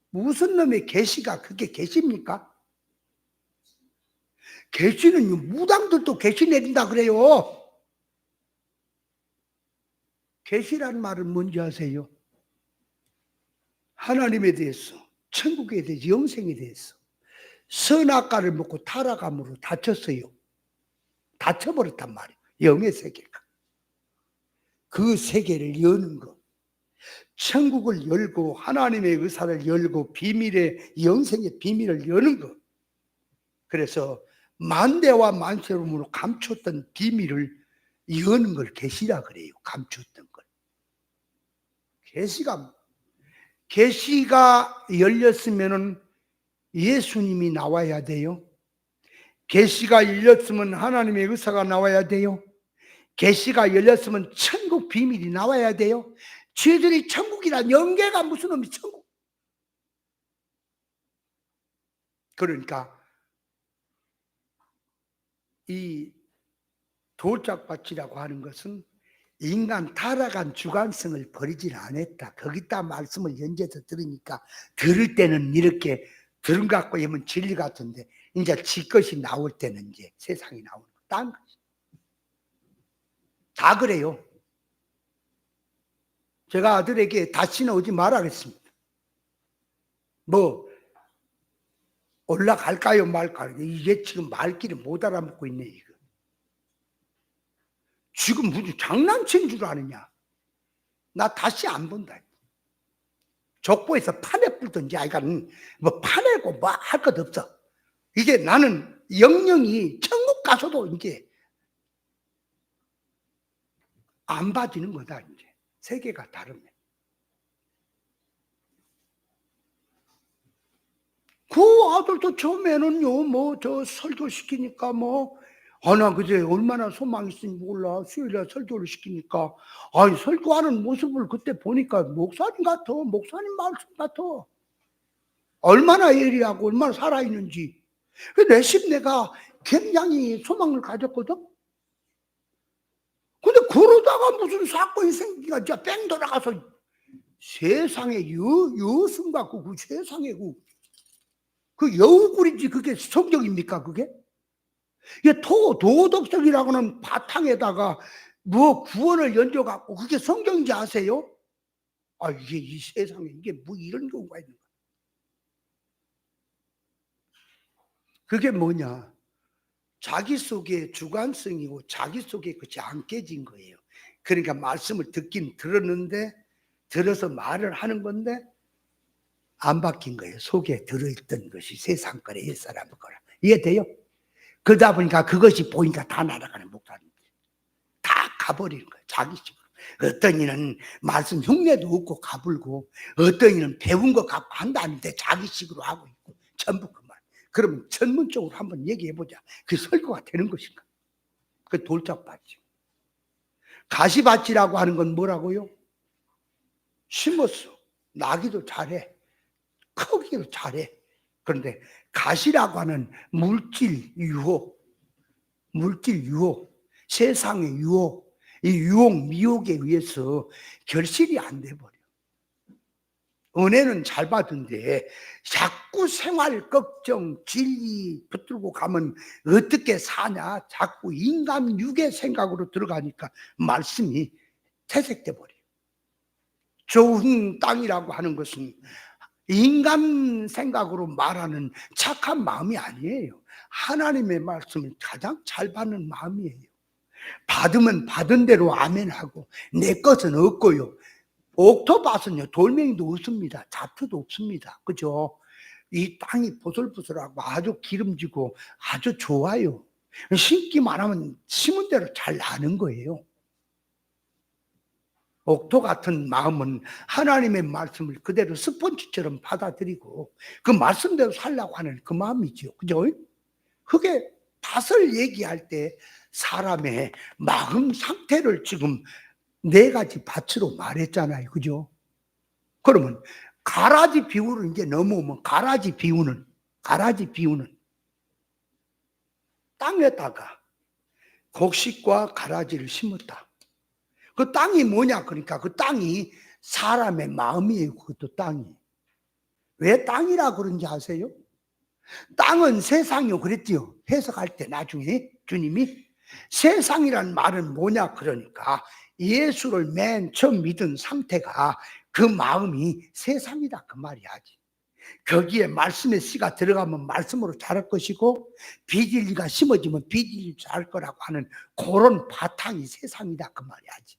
무슨 놈의 계시가 그게 계시입니까? 계시는 무당들도 계시 내린다 그래요. 계시란 말은 뭔지 아세요? 하나님에 대해서, 천국에 대해서, 영생에 대해서 선악과를 먹고 타락함으로 다쳤어요. 다쳐버렸단 말이에요. 영의 세계가. 그 세계를 여는 것. 천국을 열고 하나님의 의사를 열고 비밀의 영생의 비밀을 여는 것. 그래서 만대와 만세롬으로 감췄던 비밀을 여는 걸 계시라 그래요. 감췄던 걸. 계시가 열렸으면은 예수님이 나와야 돼요. 계시가 열렸으면 하나님의 의사가 나와야 돼요. 계시가 열렸으면 천국 비밀이 나와야 돼요. 쟤들이 천국이란 연계가 무슨 놈이 천국. 그러니까 이 돌짝밭이라고 하는 것은 인간 타락한 주관성을 버리질 않았다. 거기다 말씀을 연재해서 들으니까 들을 때는 이렇게 들은 것 같고 하면 진리 같은데 이제 지 것이 나올 때는 이제 세상이 나오는 거. 딴 것이. 다 그래요. 제가 아들에게 다시는 오지 말아야겠습니다. 올라갈까요 말까요? 이게 지금 말귀를 못 알아먹고 있네. 이거. 지금 무슨 장난친 줄 아느냐? 나 다시 안 본다. 족보에서 파내 불든지 아이가는 파내고 할 것 없어. 이게 나는 영영이 천국 가서도 이제 안 봐지는 거다. 이제 세계가 다르면. 그 아들도 처음에는요, 뭐, 설교시키니까 나 그제 얼마나 소망이 있는지 몰라. 수요일에 설교를 시키니까, 설교하는 모습을 그때 보니까 목사님 같아. 목사님 말씀 같아. 얼마나 예리하고 얼마나 살아있는지. 내심 내가 굉장히 소망을 가졌거든? 근데 그러다가 무슨 사건이 생기가 진짜 뺑 돌아가서 세상에 여승 갖고 그 세상에 그 여우굴인지 그게 성경입니까 그게? 이게 도덕성이라고는 바탕에다가 구원을 연줘갖고 그게 성경인지 아세요? 이게 이 세상에 이게 이런 경우가 있는 거야. 그게 뭐냐? 자기 속에 주관성이고 자기 속에 그것이 안 깨진 거예요. 그러니까 말씀을 듣긴 들었는데 들어서 말을 하는 건데 안 바뀐 거예요. 속에 들어있던 것이 세상 거래 옛사람 거라. 이해돼요? 그러다 보니까 그것이 보니까 다 날아가는 목사님들. 다 가버리는 거예요. 자기식으로. 어떤 이는 말씀 흉내도 없고 가불고 어떤 이는 배운 거 갖고 한다는데 자기식으로 하고 있고 전부 그 말. 그러면 전문적으로 한번 얘기해보자. 그게 설교가 되는 것인가? 그 돌짝밭이. 가시밭이라고 하는 건 뭐라고요? 심었어. 나기도 잘해. 크기도 잘해. 그런데 가시라고 하는 물질 유혹, 세상의 유혹, 이 유혹, 미혹에 의해서 결실이 안 돼버려. 은혜는 잘 받은데 자꾸 생활 걱정, 진리 붙들고 가면 어떻게 사냐? 자꾸 인간 육의 생각으로 들어가니까 말씀이 퇴색돼 버려요. 좋은 땅이라고 하는 것은 인간 생각으로 말하는 착한 마음이 아니에요. 하나님의 말씀을 가장 잘 받는 마음이에요. 받으면 받은 대로 아멘하고 내 것은 없고요. 옥토밭은요 돌멩이도 없습니다. 잡초도 없습니다. 그죠? 이 땅이 보슬보슬하고 아주 기름지고 아주 좋아요. 심기만 하면 심은 대로 잘 나는 거예요. 옥토 같은 마음은 하나님의 말씀을 그대로 스펀지처럼 받아들이고 그 말씀대로 살려고 하는 그 마음이죠. 그죠? 그게 밭을 얘기할 때 사람의 마음 상태를 지금 4가지 밭으로 말했잖아요. 그죠? 그러면 가라지 비유를 이제 넘어오면 가라지 비유는 땅에다가 곡식과 가라지를 심었다. 그 땅이 뭐냐? 그러니까 그 땅이 사람의 마음이에요. 그것도 땅이. 왜 땅이라 그런지 아세요? 땅은 세상이요. 그랬지요. 해석할 때 나중에 주님이 세상이란 말은 뭐냐? 그러니까 예수를 맨 처음 믿은 상태가 그 마음이 세상이다. 그 말이야지. 거기에 말씀의 씨가 들어가면 말씀으로 자랄 것이고 비진리가 심어지면 비진리로 자랄 거라고 하는 그런 바탕이 세상이다. 그 말이야지.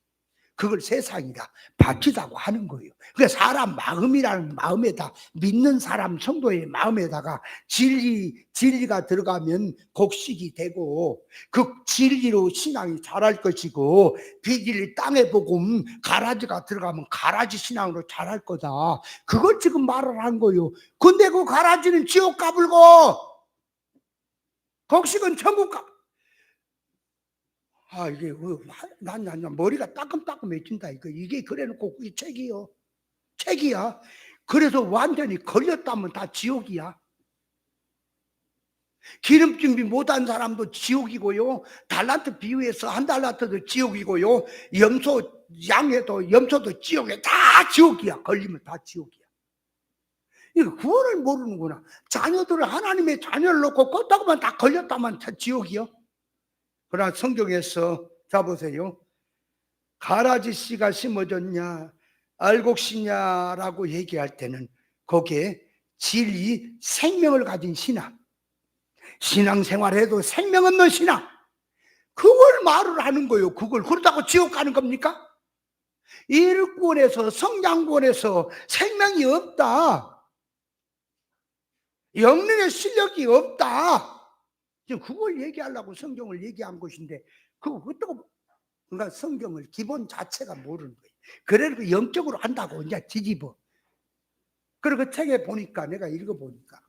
그걸 세상이다, 바치다고 하는 거예요. 그러니까 사람 마음이라는 마음에다 믿는 사람 성도의 마음에다가 진리가 들어가면 곡식이 되고 그 진리로 신앙이 자랄 것이고 비진리 땅의 복음 가라지가 들어가면 가라지 신앙으로 자랄 거다. 그걸 지금 말을 한 거예요. 근데 그 가라지는 지옥 가불고 곡식은 천국 가. 이게 난 머리가 따끔따끔해진다. 이게 그래놓고 그게 책이야. 그래서 완전히 걸렸다면 다 지옥이야. 기름 준비 못한 사람도 지옥이고요. 달란트 비유해서 1달란트도 지옥이고요. 염소도 지옥에 다 지옥이야. 걸리면 다 지옥이야. 이거 구원을 모르는구나. 자녀들을 하나님의 자녀를 놓고 껐다고만 다 걸렸다면 다 지옥이요. 그러나 성경에서 자 보세요. 가라지 씨가 심어졌냐 알곡시냐라고 얘기할 때는 거기에 진리 생명을 가진 신앙생활에도 생명 없는 신앙 그걸 말을 하는 거예요. 그러다고 지옥 가는 겁니까? 일꾼에서 성장군에서 생명이 없다. 영능의 실력이 없다. 지금 그걸 얘기하려고 성경을 얘기한 것인데 그거 어떻게 그러니까 성경을 기본 자체가 모르는 거예요. 그래도 영적으로 한다고 이제 뒤집어. 그리고 그 책에 보니까 내가 읽어보니까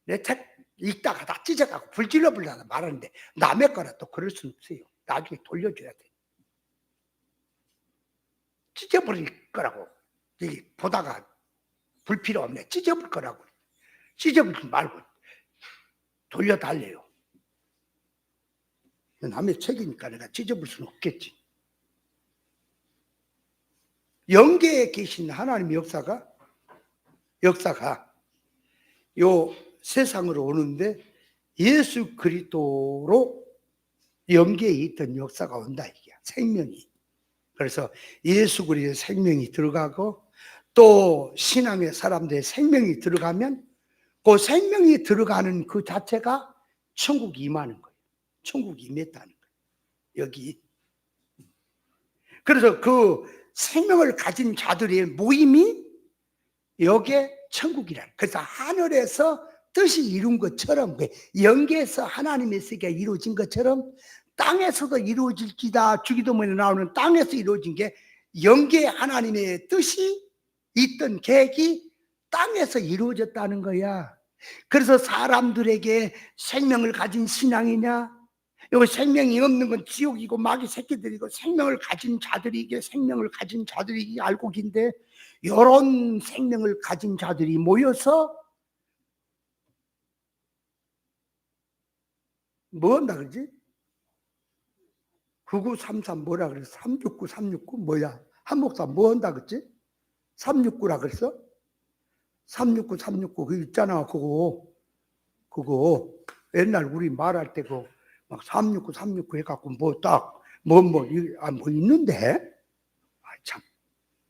내 책 읽다가 다 찢어가고 불질러 버리다 말하는데 남의 거라 또 그럴 수는 없어요. 나중에 돌려줘야 돼. 찢어버릴 거라고. 보다가 불 필요 없네. 찢어버릴 거라고. 찢어버리지 말고 돌려달래요. 남의 책이니까 내가 찢어버릴 수는 없겠지. 영계에 계신 하나님의 역사가 요 세상으로 오는데 예수 그리스도로 영계에 있던 역사가 온다 이게 생명이. 그래서 예수 그리스도의 생명이 들어가고 또 신앙의 사람들의 생명이 들어가면 그 생명이 들어가는 그 자체가 천국이 임하는 거예요. 천국이 임했다는 거예요. 여기. 그래서 그 생명을 가진 자들의 모임이 여기에 천국이라는. 그래서 하늘에서 뜻이 이룬 것처럼 영계에서 하나님의 세계가 이루어진 것처럼 땅에서도 이루어질지다. 주기도문에 나오는 땅에서 이루어진 게 영계 하나님의 뜻이 있던 계획이 땅에서 이루어졌다는 거야. 그래서 사람들에게 생명을 가진 신앙이냐, 여기 생명이 없는 건 지옥이고 마귀 새끼들이고 생명을 가진 자들이 이게 생명을 가진 자들이 알곡인데 이런 생명을 가진 자들이 모여서 뭐 한다 그러지? 9933 뭐라 그랬어? 369 369 뭐야? 한 목사 뭐 한다 그랬지? 369라 그랬어? 369 369 그거 있잖아. 그거 옛날 우리 말할 때 그 막 369 369 해갖고 뭐 딱 뭐 있는데 참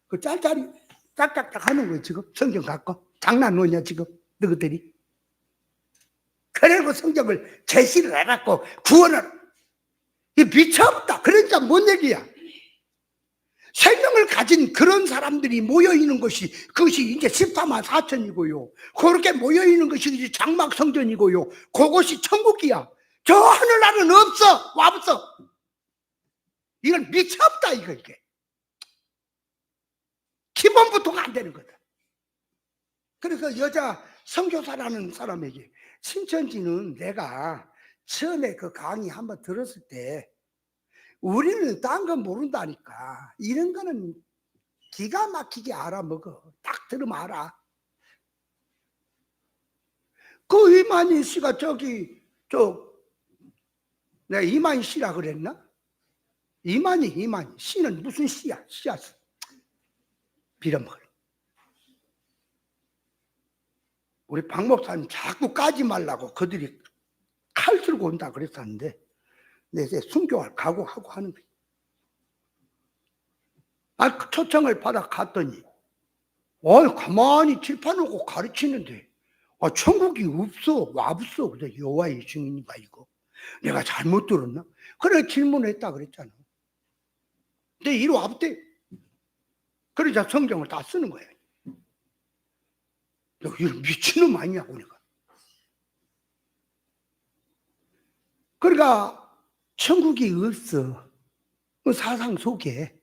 그 짤짤이 짝짝짝 하는 거야 지금 성경 갖고 장난 놓냐 지금 너희들이. 그래고 성경을 제시를 해갖고 구원을 미쳤다. 그러니까 뭔 얘기야? 생명을 가진 그런 사람들이 모여있는 것이 그것이 이제 14만 4천이고요. 그렇게 모여있는 것이 이제 장막성전이고요. 그것이 천국이야. 저 하늘나라는 없어. 없어. 이건 미쳤다 이게. 기본부터가 안 되는 거다. 그래서 여자 선교사라는 사람에게 신천지는 내가 처음에 그 강의 한번 들었을 때 우리는 딴 건 모른다니까 이런 거는 기가 막히게 알아먹어. 딱 들으면 알아. 그 이만희 씨가 내가 이만희 씨라 그랬나? 이만희 씨는 무슨 씨야? 씨앗 빌어먹을. 우리 박 목사님 자꾸 까지 말라고 그들이 칼 들고 온다 그랬었는데 내 이제 순교할 각오하고 하는 거야. 초청을 받아 갔더니 가만히 칠판 오고 가르치는데 천국이 없어. 와봤어. 그래 여호와의 증인이가 이거. 내가 잘못 들었나? 그래 질문했다 그랬잖아. 근데 이리 와봤대. 그러자 성경을 다 쓰는 거야. 너 이런 미친놈 아니냐고 내가. 그러니까 천국이 없어. 그 사상 속에.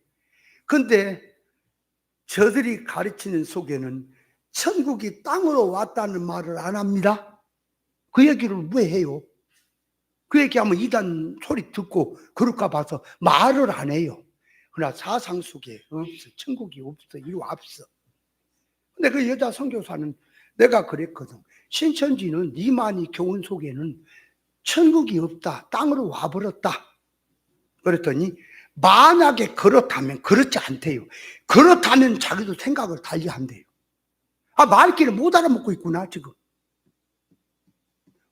근데 저들이 가르치는 속에는 천국이 땅으로 왔다는 말을 안 합니다. 그 얘기를 왜 해요? 그 얘기하면 이단 소리 듣고 그럴까 봐서 말을 안 해요. 그러나 사상 속에 없어. 천국이 없어. 이리 없어. 근데 그 여자 선교사는 내가 그랬거든. 신천지는 니만이 교훈 속에는 천국이 없다. 땅으로 와버렸다. 그랬더니 만약에 그렇다면 그렇지 않대요. 그렇다면 자기도 생각을 달리 한대요. 말귀를 못 알아먹고 있구나 지금.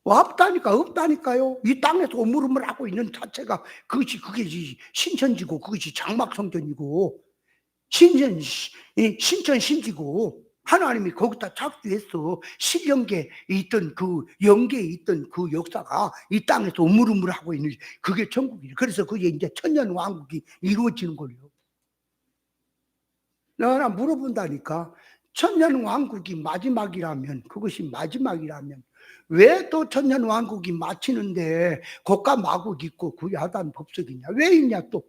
없다니까 없다니까요. 이 땅에서 오물오물하고 있는 자체가 그게 신천지고 그것이 장막성전이고 신천신지고 하나님이 거기다 착수했어. 신영계에 있던 그 영계에 있던 그 역사가 이 땅에서 우물우물하고 있는 그게 천국이에요. 그래서 그게 이제 천년왕국이 이루어지는 거예요. 내가 물어본다니까. 천년왕국이 마지막이라면 그것이 마지막이라면 왜 또 천년왕국이 마치는데 고가 마국 있고 그 야단 법석이냐? 왜 있냐 또?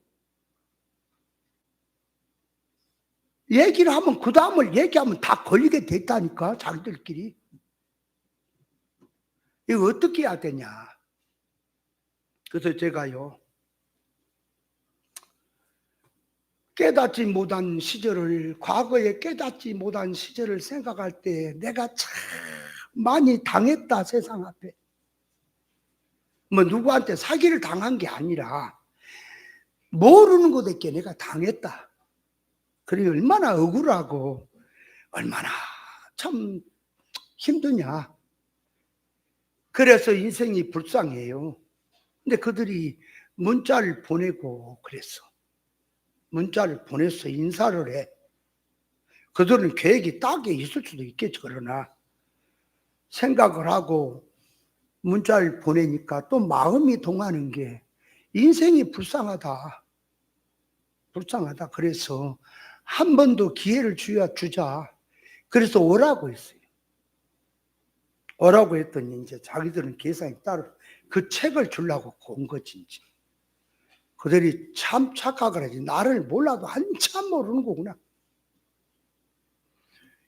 얘기를 하면 그 다음을 얘기하면 다 걸리게 됐다니까, 자기들끼리. 이거 어떻게 해야 되냐. 그래서 제가요, 깨닫지 못한 시절을, 과거에 깨닫지 못한 시절을 생각할 때 내가 참 많이 당했다, 세상 앞에. 뭐 누구한테 사기를 당한 게 아니라 모르는 것밖에 내가 당했다. 그래 얼마나 억울하고 얼마나 참 힘드냐. 그래서 인생이 불쌍해요. 근데 그들이 문자를 보내고 그랬어. 문자를 보내서 인사를 해. 그들은 계획이 딱에 있을 수도 있겠죠. 그러나 생각을 하고 문자를 보내니까 또 마음이 동하는 게 인생이 불쌍하다. 불쌍하다. 그래서 한 번 더 기회를 주자. 그래서 오라고 했어요. 오라고 했더니 이제 자기들은 계산이 따로 그 책을 주려고 온 거지. 이제. 그들이 참 착각을 하지. 나를 몰라도 한참 모르는 거구나.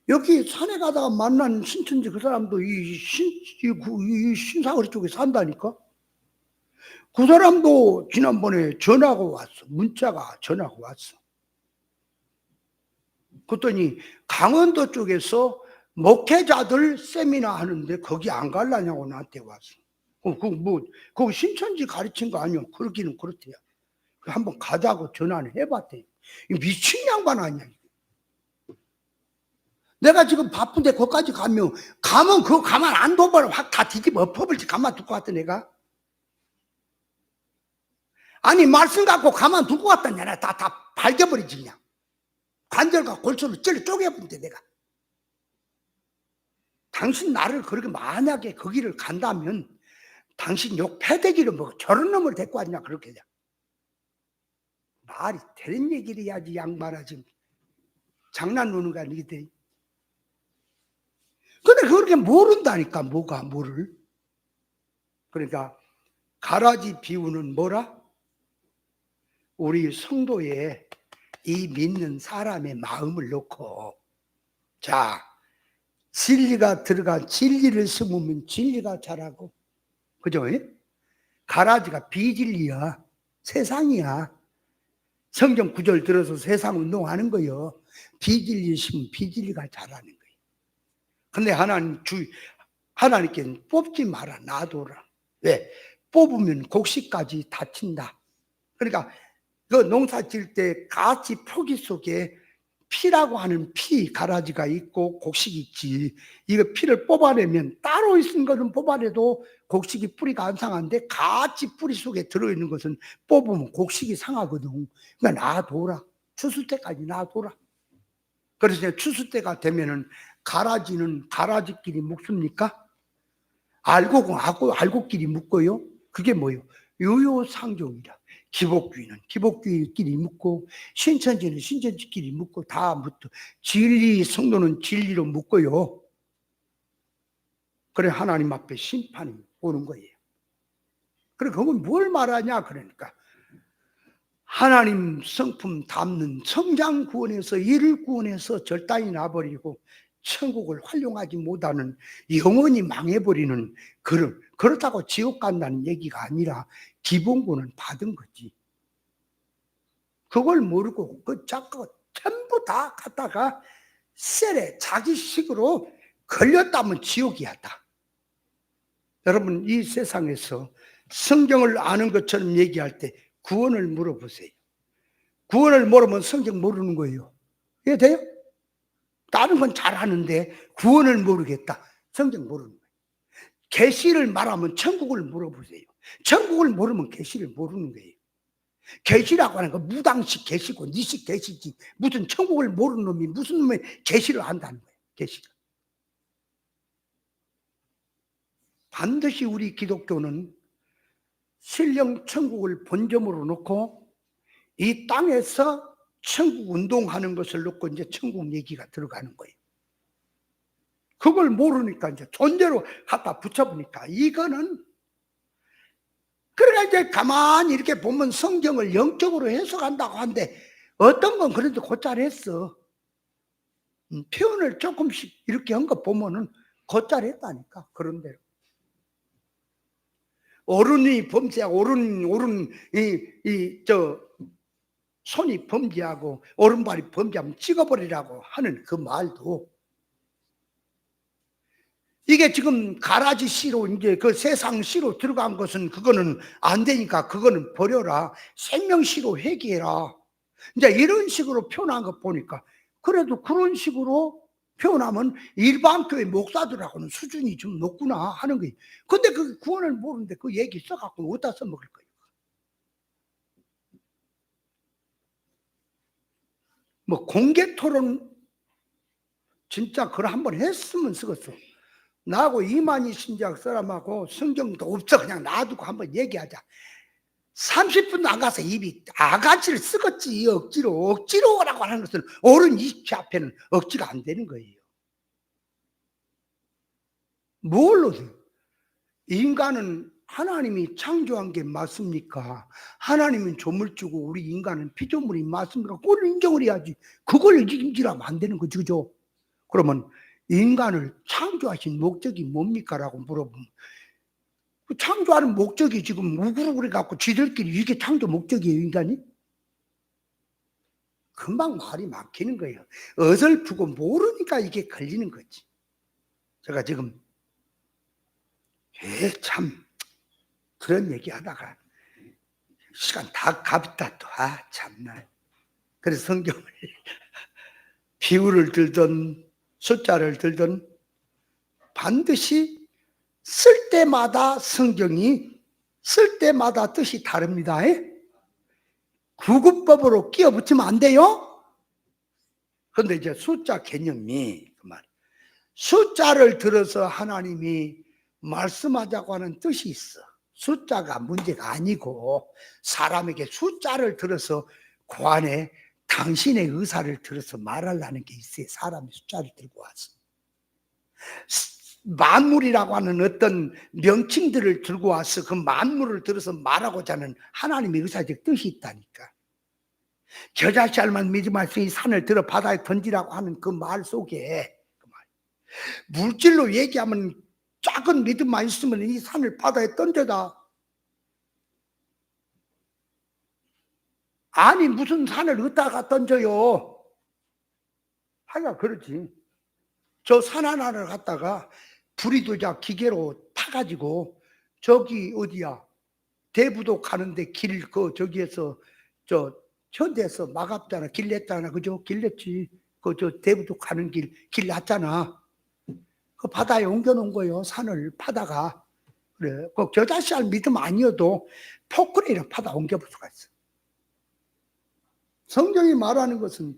여기 산에 가다가 만난 신천지 그 사람도 이 신사거리 쪽에 산다니까. 그 사람도 지난번에 전화가 왔어. 문자가 전화가 왔어. 그랬더니 강원도 쪽에서 목회자들 세미나 하는데 거기 안 갈라냐고 나한테 왔어. 그거 신천지 가르친 거 아니야. 그러기는 그렇대요. 한번 가자고 전화를 해봤대. 미친 양반 아니야. 내가 지금 바쁜데 거기까지 가면 그거 가만 안 둬버려. 확 다 뒤집어 엎어버리지. 가만 둘 것 같아 내가. 아니 말씀 갖고 가만 둘 것 같다냐. 다 발겨버리지 그냥. 관절과 골수를 찔러 쪼개버린대 내가. 당신 나를 그렇게 만약에 거기를 간다면 당신 욕 패대기를 먹어. 저런 놈을 데리고 왔냐 그렇게. 말이 되는 얘기를 해야지. 양반아 지금 장난 노는 거야 너희들이. 근데 그렇게 모른다니까. 뭐가 뭐를. 그러니까 가라지 비유는 뭐라? 우리 성도에 이 믿는 사람의 마음을 놓고 자 진리가 들어간 진리를 심으면 진리가 자라고. 그죠? 가라지가 비진리야. 세상이야. 성경 구절 들어서 세상 운동하는 거요. 비진리 심으면 비진리가 자라는 거예요. 근데 하나님께는 뽑지 마라. 놔둬라. 왜? 뽑으면 곡식까지 다친다. 그러니까 그 농사 질 때 가지 표기 속에 피라고 하는 가라지가 있고 곡식이 있지. 이거 피를 뽑아내면 따로 있는 것은 뽑아내도 곡식이 뿌리가 안 상한데 가지 뿌리 속에 들어있는 것은 뽑으면 곡식이 상하거든. 그러니까 놔둬라. 추수 때까지 놔둬라. 그래서 추수 때가 되면은 가라지는 가라지끼리 묶습니까? 알곡끼리 묶어요. 그게 뭐예요? 요요상종이라. 기복주의는 기복주의끼리 묶고 신천지는 신천지끼리 묶고 다 묶어. 진리 성도는 진리로 묶어요. 그래 하나님 앞에 심판이 오는 거예요. 그래 그건 뭘 말하냐 그러니까 하나님 성품 담는 성장 구원에서 이를 구원해서 절단이 나버리고 천국을 활용하지 못하는 영원히 망해버리는 그렇다고 지옥 간다는 얘기가 아니라 기본구는 받은 거지. 그걸 모르고 자꾸 전부 다 갖다가 셀에 자기식으로 걸렸다면 지옥이었다. 여러분 이 세상에서 성경을 아는 것처럼 얘기할 때 구원을 물어보세요. 구원을 모르면 성경 모르는 거예요. 이해돼요? 다른 건 잘하는데 구원을 모르겠다. 성경 모르는 거예요. 계시를 말하면 천국을 물어보세요. 천국을 모르면 계시를 모르는 거예요. 계시라고 하는 건 무당식 계시고 니식 계시지 무슨 천국을 모르는 놈이 무슨 놈의 계시를 안다는 거예요. 계시가. 반드시 우리 기독교는 신령 천국을 본점으로 놓고 이 땅에서 천국 운동하는 것을 놓고 이제 천국 얘기가 들어가는 거예요. 그걸 모르니까 이제 존재로 갖다 붙여보니까 이거는 그러니까 이제 가만히 이렇게 보면 성경을 영적으로 해석한다고 하는데 어떤 건 그래도 곧잘 했어. 표현을 조금씩 이렇게 한 거 보면은 겉잘했다니까. 그런 대로 어른이 범죄하고 어른 이저 손이 범죄하고 오른발이 범죄하면 찍어버리라고 하는 그 말도, 이게 지금 가라지 씨로 이제 그 세상 씨로 들어간 것은 그거는 안 되니까 그거는 버려라. 생명 씨로 회개해라. 이제 이런 식으로 표현한 거 보니까 그래도 그런 식으로 표현하면 일반 교회 목사들하고는 수준이 좀 높구나 하는 거예요. 근데 그 구원을 모르는데 그 얘기 써갖고 어디다 써먹을 거예요? 뭐 공개 토론 진짜 그걸 한번 했으면 쓰겠어. 나하고 이만희 신작 사람하고 성경도 없어 그냥 놔두고 한번 얘기하자. 30분도 안 가서 입이 아가지를 쓰겠지. 억지로라고 하는 것은 어른 이치 앞에는 억지가 안 되는 거예요. 뭘로? 인간은 하나님이 창조한 게 맞습니까? 하나님은 조물주고 우리 인간은 피조물이 맞습니까? 그걸 인정을 해야지. 그걸 인정하면 안 되는 거죠, 그죠? 그러면 인간을 창조하신 목적이 뭡니까? 라고 물어보면 그 창조하는 목적이 지금 우글우글해 갖고 지들끼리 이게 창조 목적이에요, 인간이? 금방 말이 막히는 거예요. 어설프고 모르니까 이게 걸리는 거지. 제가 지금 참 그런 얘기 하다가 시간 다 갑있다 또. 참나. 그래서 성경을 비유를 들든 숫자를 들든 반드시 쓸 때마다 성경이 쓸 때마다 뜻이 다릅니다. 구구법으로 끼워 붙이면 안 돼요. 그런데 이제 숫자 개념이 그 말, 숫자를 들어서 하나님이 말씀하자고 하는 뜻이 있어. 숫자가 문제가 아니고 사람에게 숫자를 들어서 그 안에 당신의 의사를 들어서 말하려는 게 있어요. 사람이 숫자를 들고 와서 만물이라고 하는 어떤 명칭들을 들고 와서 그 만물을 들어서 말하고자 하는 하나님의 의사적 뜻이 있다니까. 겨자씨알만 믿지 말수 이 산을 들어 바다에 던지라고 하는 그 말 속에 그 말. 물질로 얘기하면 작은 믿음만 있으면 이 산을 바다에 던져다. 아니 무슨 산을 어디다가 던져요? 하여가 그렇지. 저 산 하나를 갖다가 부리도자 기계로 파가지고 저기 어디야 대부도 가는데 길 그 저기에서 저 현대에서 막았잖아. 길 냈잖아. 그죠? 길 냈지. 그 저 대부도 가는 길 놨잖아. 그 바다에 옮겨놓은 거예요. 산을 파다가. 그래. 그 겨자씨알 믿음 아니어도 포크레인을 파다 옮겨볼 수가 있어. 성경이 말하는 것은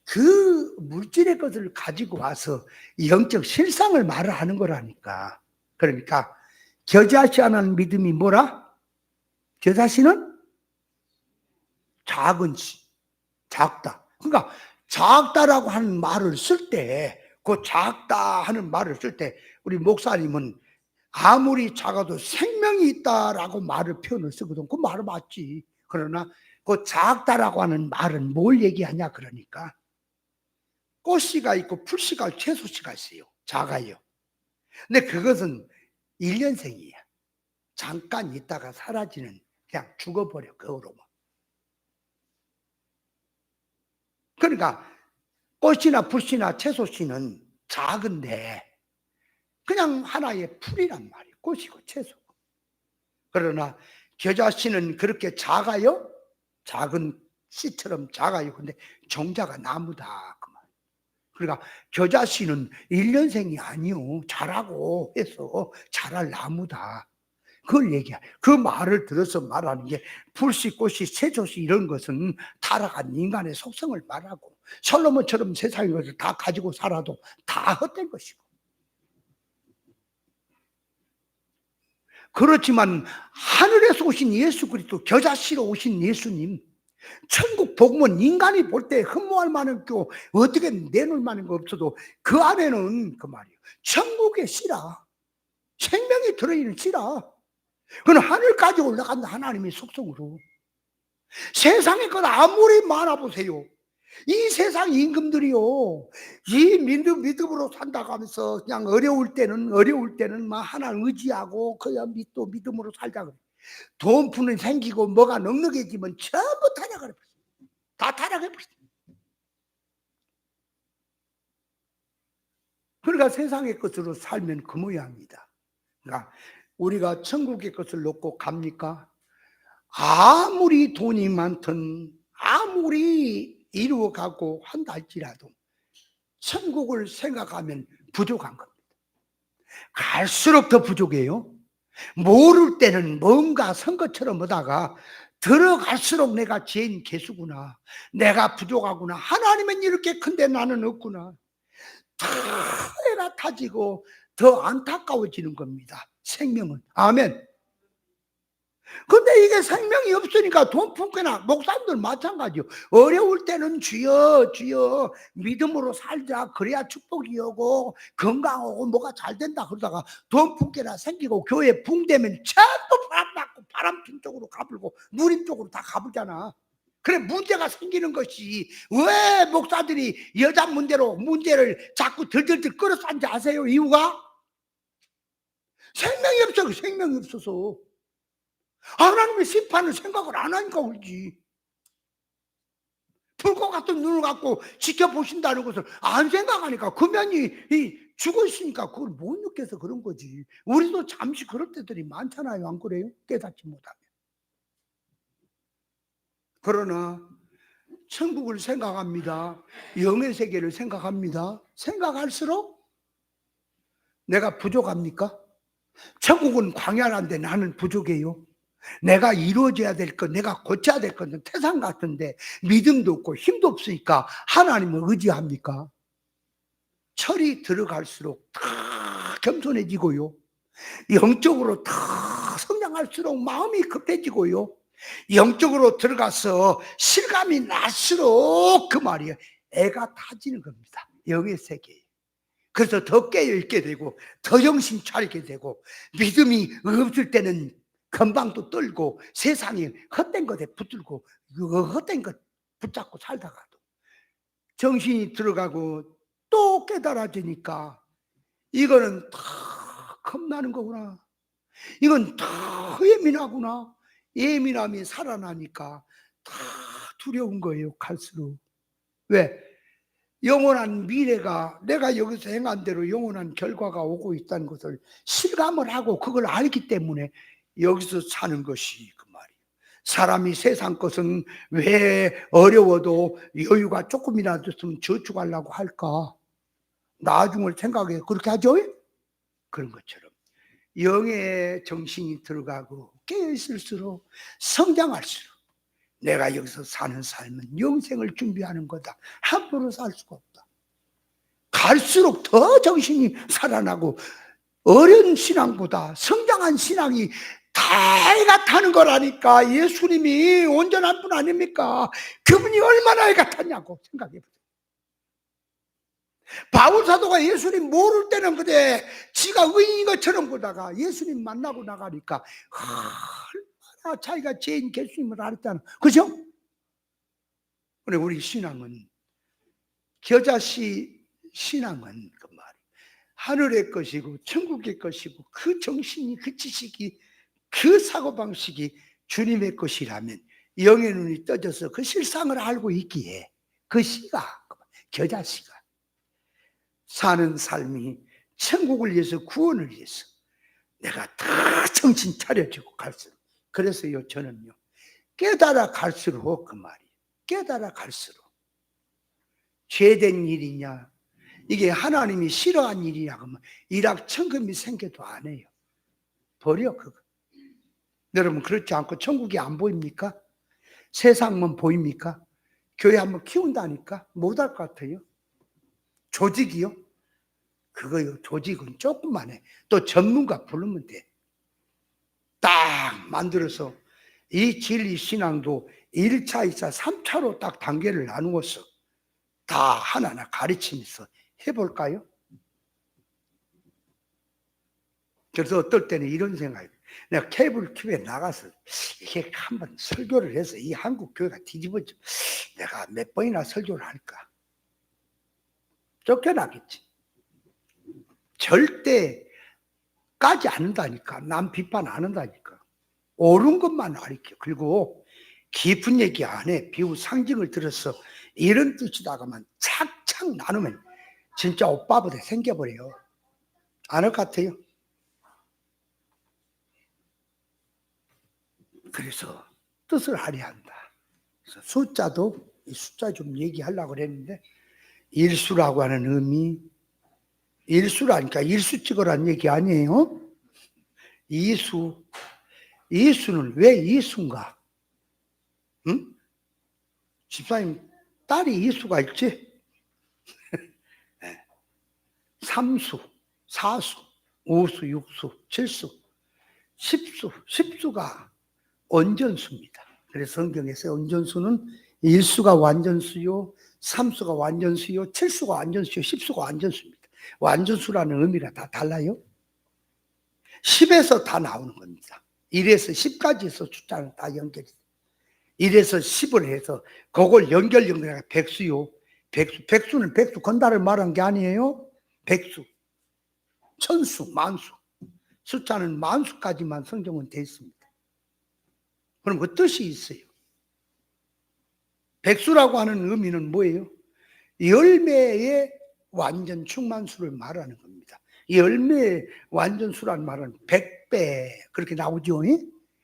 그 물질의 것을 가지고 와서 영적 실상을 말을 하는 거라니까. 그러니까 겨자씨알은 믿음이 뭐라? 겨자씨는 작은 씨, 작다. 그러니까 작다라고 하는 말을 쓸 때, 그 작다 하는 말을 쓸 때 우리 목사님은 아무리 작아도 생명이 있다라고 말을 표현을 쓰거든. 그 말은 맞지. 그러나 그 작다라고 하는 말은 뭘 얘기하냐 그러니까 꽃씨가 있고 풀씨가 채소씨가 있어요. 작아요. 근데 그것은 1년생이야. 잠깐 있다가 사라지는, 그냥 죽어버려 그거로만. 그러니까 꽃이나 풀씨나 채소씨는 작은데 그냥 하나의 풀이란 말이에요. 꽃이고 채소고. 그러나 겨자씨는 그렇게 작아요? 작은 씨처럼 작아요. 근데 종자가 나무다 그 말. 그러니까 겨자씨는 1년생이 아니요. 자라고 해서 자랄 나무다. 그걸 얘기해. 그 말을 들어서 말하는 게 풀씨, 꽃씨, 채소씨 이런 것은 타락한 인간의 속성을 말하고 솔로몬처럼 세상의 것을 다 가지고 살아도 다 헛된 것이고. 그렇지만 하늘에서 오신 예수 그리스도, 겨자씨로 오신 예수님, 천국 복음은 인간이 볼 때 흠모할 만한 거 어떻게 내놓을 만한 거 없어도 그 안에는 그 말이에요. 천국의 씨라, 생명이 들어있는 씨라. 그건 하늘까지 올라간다 하나님의 속성으로. 세상에 것 아무리 많아보세요. 이 세상 임금들이요, 이 믿음으로 산다고 하면서 그냥 어려울 때는 막 하나님 의지하고 그야 또 믿음으로 살자 그래. 돈 푸는 생기고 뭐가 넉넉해지면 전부 타락을 해버려. 다 타락해버려. 그러니까 세상의 것으로 살면 그 모양입니다. 그러니까 우리가 천국의 것을 놓고 갑니까? 아무리 돈이 많든 아무리 이루어가고 한다 할지라도 천국을 생각하면 부족한 겁니다. 갈수록 더 부족해요. 모를 때는 뭔가 선거처럼 하다가 들어갈수록 내가 죄인 개수구나, 내가 부족하구나, 하나님은 이렇게 큰데 나는 없구나, 다 해가 타지고 더 안타까워지는 겁니다. 생명은. 아멘. 근데 이게 생명이 없으니까 돈 품거나, 목사님들 마찬가지요. 어려울 때는 주여 주여 믿음으로 살자, 그래야 축복이 오고 건강하고 뭐가 잘 된다 그러다가 돈 품거나 생기고 교회 붕대면 전부 바람 맞고 바람핀 쪽으로 가불고 누림 쪽으로 다 가불잖아. 그래, 문제가 생기는 것이 왜 목사들이 여자 문제를 자꾸 들들들 끌어서 앉아 아세요? 이유가 생명이 없어. 생명이 없어서. 하나님의 심판을 생각을 안 하니까 그러지. 불꽃 같은 눈을 갖고 지켜보신다는 것을 안 생각하니까, 금연이 죽어 있으니까 그걸 못 느껴서 그런 거지. 우리도 잠시 그럴 때들이 많잖아요. 안 그래요? 깨닫지 못하면. 그러나 천국을 생각합니다. 영의 세계를 생각합니다. 생각할수록 내가 부족합니까? 천국은 광야란데 나는 부족해요. 내가 이루어져야 될 것, 내가 고쳐야 될 것은 태산 같은데 믿음도 없고 힘도 없으니까 하나님을 의지합니까? 철이 들어갈수록 다 겸손해지고요, 영적으로 다 성장할수록 마음이 급해지고요, 영적으로 들어가서 실감이 날수록 그 말이에요, 애가 타지는 겁니다. 영의 세계에. 그래서 더 깨어있게 되고 더 정신 차리게 되고, 믿음이 없을 때는 건방도 떨고 세상에 헛된 것에 붙들고 그 헛된 것 붙잡고 살다가도 정신이 들어가고 또 깨달아지니까 이거는 다 겁나는 거구나, 이건 다 예민하구나. 예민함이 살아나니까 다 두려운 거예요. 갈수록. 왜? 영원한 미래가, 내가 여기서 행한 대로 영원한 결과가 오고 있다는 것을 실감을 하고 그걸 알기 때문에 여기서 사는 것이 그 말이에요. 사람이 세상 것은 왜 어려워도 여유가 조금이라도 있으면 저축하려고 할까? 나중을 생각해 그렇게 하죠? 그런 것처럼 영의 정신이 들어가고 깨어있을수록, 성장할수록 내가 여기서 사는 삶은 영생을 준비하는 거다. 함부로 살 수가 없다. 갈수록 더 정신이 살아나고 어려운 신앙보다 성장한 신앙이 다 같다는 거라니까. 예수님이 온전한 분 아닙니까? 그분이 얼마나 같았냐고 생각해 보세요. 바울 사도가 예수님 모를 때는 그래 지가 의인인 것처럼 보다가 예수님 만나고 나가니까 얼마나 자기가 죄인 개수임을 알았잖아. 그죠? 근데 우리 신앙은, 겨자씨 신앙은 그 말이 하늘의 것이고 천국의 것이고, 그 정신이, 그 지식이, 그 사고방식이 주님의 것이라면 영의 눈이 떠져서 그 실상을 알고 있기에 그 씨가, 겨자씨가 사는 삶이 천국을 위해서, 구원을 위해서 내가 다 정신 차려지고 갈수록, 그래서요 저는요 깨달아 갈수록 그 말이에요, 깨달아 갈수록 죄된 일이냐, 이게 하나님이 싫어한 일이냐 그러면 일확천금이 생겨도 안 해요. 버려 그거. 여러분 그렇지 않고 천국이 안 보입니까? 세상만 보입니까? 교회 한번 키운다니까 못할 것 같아요. 조직이요? 그거요, 조직은 조금만 해. 또 전문가 부르면 돼. 딱 만들어서 이 진리 신앙도 1차, 2차, 3차로 딱 단계를 나누어서 다 하나하나 가르치면서 해볼까요? 그래서 어떨 때는 이런 생각이, 내가 케이블 TV에 나가서 이게 한번 설교를 해서 이 한국 교회가 뒤집어져, 내가 몇 번이나 설교를 할까? 쫓겨나겠지. 절대 까지 않는다니까. 남 비판 안 한다니까. 옳은 것만 가르쳐. 그리고 깊은 얘기 안 해. 비유 상징을 들어서 이런 뜻이다가만 착착 나누면 진짜 오빠보다 생겨버려요. 안 할 것 같아요. 그래서 뜻을 알아야 한다. 그래서 숫자도 이 숫자 좀 얘기하려고 그랬는데 일수라고 하는 의미, 일수라니까 일수 찍으라는 얘기 아니에요. 이수, 이수는 왜 이수인가? 응? 집사님 딸이 이수가 있지? 3수, 4수, 5수, 6수, 7수, 10수, 10수가 온전수입니다. 그래서 성경에서 온전수는 1수가 완전수요, 3수가 완전수요, 7수가 완전수요, 10수가 완전수입니다. 완전수라는 의미가 다 달라요. 10에서 다 나오는 겁니다. 1에서 10까지 해서 숫자는 다 연결이 돼요. 1에서 10을 해서 그걸 연결해서 백수요. 백수는 백수 건달을 말한 게 아니에요. 백수, 천수, 만수. 숫자는 만수까지만 성경은 되어 있습니다. 그럼 그 뜻이 있어요. 백수라고 하는 의미는 뭐예요? 열매의 완전 충만수를 말하는 겁니다. 열매의 완전수라는 말은 100배 그렇게 나오죠.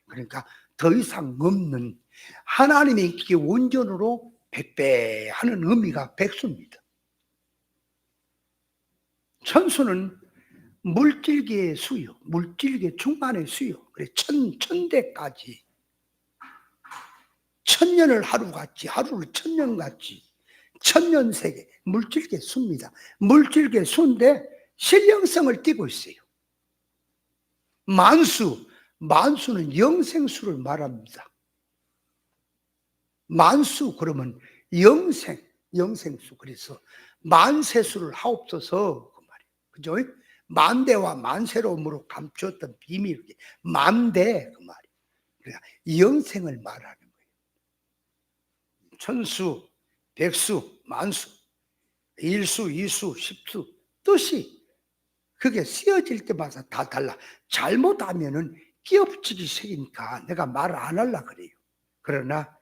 그러니까 더 이상 없는 하나님의 인격의 온전으로 100배 하는 의미가 백수입니다. 천수는 물질계의 수요, 물질계 충만의 수요. 그래 천대까지. 천년을 하루같이, 하루를 천년같이, 천년세계, 물질계 수입니다. 물질계 수인데 신령성을 띠고 있어요. 만수, 만수는 영생수를 말합니다. 만수 그러면 영생, 영생수. 그래서 만세수를 하옵소서 그 말이에요. 그죠? 만대와 만세로움으로 감추었던 비밀, 만대 그 말이에요. 그러니까 영생을 말하는 거예요. 천수, 백수, 만수, 일수, 이수, 십수 뜻이 그게 쓰여질 때마다 다 달라. 잘못하면은 끼업치기 생기니까 내가 말을 안 하려고 그래요. 그러나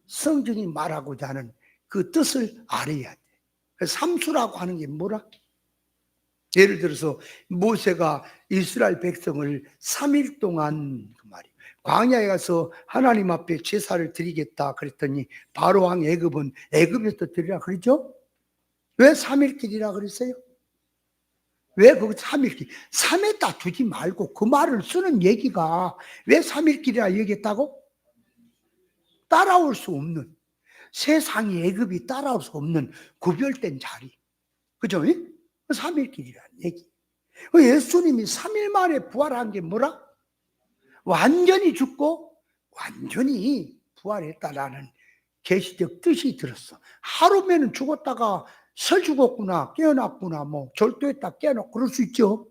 성경이 말하고자 하는 그 뜻을 알아야 돼. 삼수라고 하는 게 뭐라? 예를 들어서 모세가 이스라엘 백성을 3일 동안 그 말이에요. 광야에 가서 하나님 앞에 제사를 드리겠다 그랬더니 바로 왕 애굽은 애굽에서 드리라 그러죠? 왜 3일길이라 그랬어요? 왜 그 3일길? 3에다 두지 말고 그 말을 쓰는 얘기가 왜 3일길이라 얘기했다고? 따라올 수 없는, 세상이 애굽이 따라올 수 없는 구별된 자리. 그죠? 3일길이라는 얘기. 예수님이 3일 만에 부활한 게 뭐라? 완전히 죽고 완전히 부활했다라는 계시적 뜻이 들었어. 하루면은 죽었다가 설 죽었구나, 깨어났구나, 뭐 절도했다, 깨어났고 그럴 수 있죠.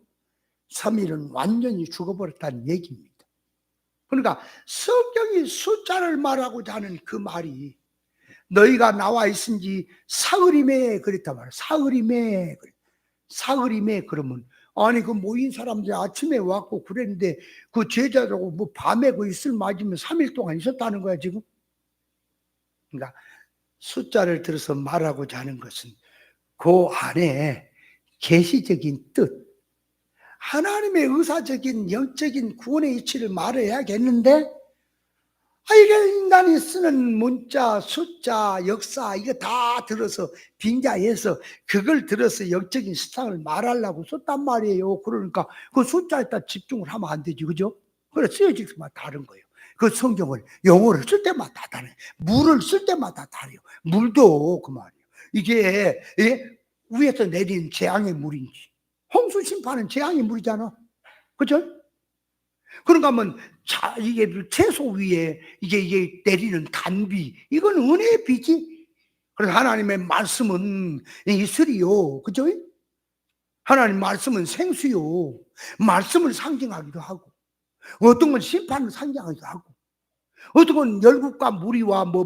3일은 완전히 죽어버렸다는 얘기입니다. 그러니까 성경이 숫자를 말하고자 하는 그 말이 너희가 나와 있은지 사흘이매 그랬단 말이야. 사흘이매. 사흘이매 그러면 아니 그 모인 사람들 아침에 왔고 그랬는데 그 제자라고 뭐 밤에 그 있을 맞으면 3일 동안 있었다는 거야 지금. 그러니까 숫자를 들어서 말하고자 하는 것은 그 안에 계시적인 뜻, 하나님의 의사적인 영적인 구원의 이치를 말해야겠는데 이게 인간이 쓰는 문자, 숫자, 역사 이거 다 들어서 빙자해서 그걸 들어서 영적인 세상을 말하려고 썼단 말이에요. 그러니까 그 숫자에다 집중을 하면 안 되지, 그죠? 그래 쓰여질 때마다 다른 거예요. 그 성경을 영어를 쓸 때마다 다르요. 물을 쓸 때마다 다르요. 물도 그 말이에요. 이게 위에서 내린 재앙의 물인지, 홍수 심판은 재앙의 물이잖아, 그죠? 그런가 하면 이게 채소 위에 이게 내리는 단비, 이건 은혜의 비지. 그래서 하나님의 말씀은 이슬이요, 그죠? 하나님 말씀은 생수요. 말씀을 상징하기도 하고, 어떤 건 심판을 상징하기도 하고, 어떤 건 열국과 무리와 뭐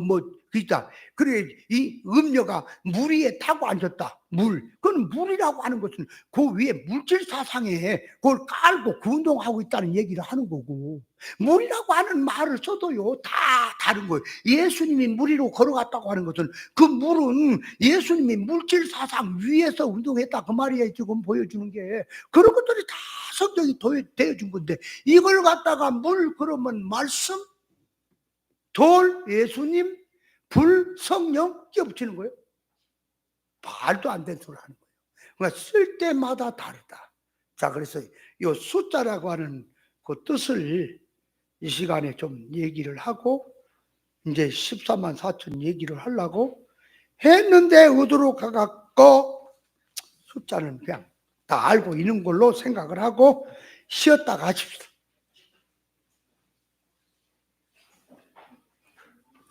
그러니까 그래 이 음료가 물 위에 타고 앉았다. 물. 그건 물이라고 하는 것은 그 위에 물질 사상에 그걸 깔고 그 운동하고 있다는 얘기를 하는 거고, 물이라고 하는 말을 써도요 다 다른 거예요. 예수님이 물 위로 걸어갔다고 하는 것은 그 물은 예수님이 물질 사상 위에서 운동했다 그 말이에요. 지금 보여주는 게 그런 것들이 다 성경이 되어준 건데, 이걸 갖다가 물 그러면 말씀, 돌 예수님, 불 성령 끼워붙이는 거예요. 말도 안 되는 소리 하는 거예요. 그러니까 쓸 때마다 다르다. 자, 그래서 이 숫자라고 하는 그 뜻을 이 시간에 좀 얘기를 하고, 이제 14만 4천 얘기를 하려고 했는데 어디로 가갖고 숫자는 그냥 다 알고 있는 걸로 생각을 하고 쉬었다 가십시다.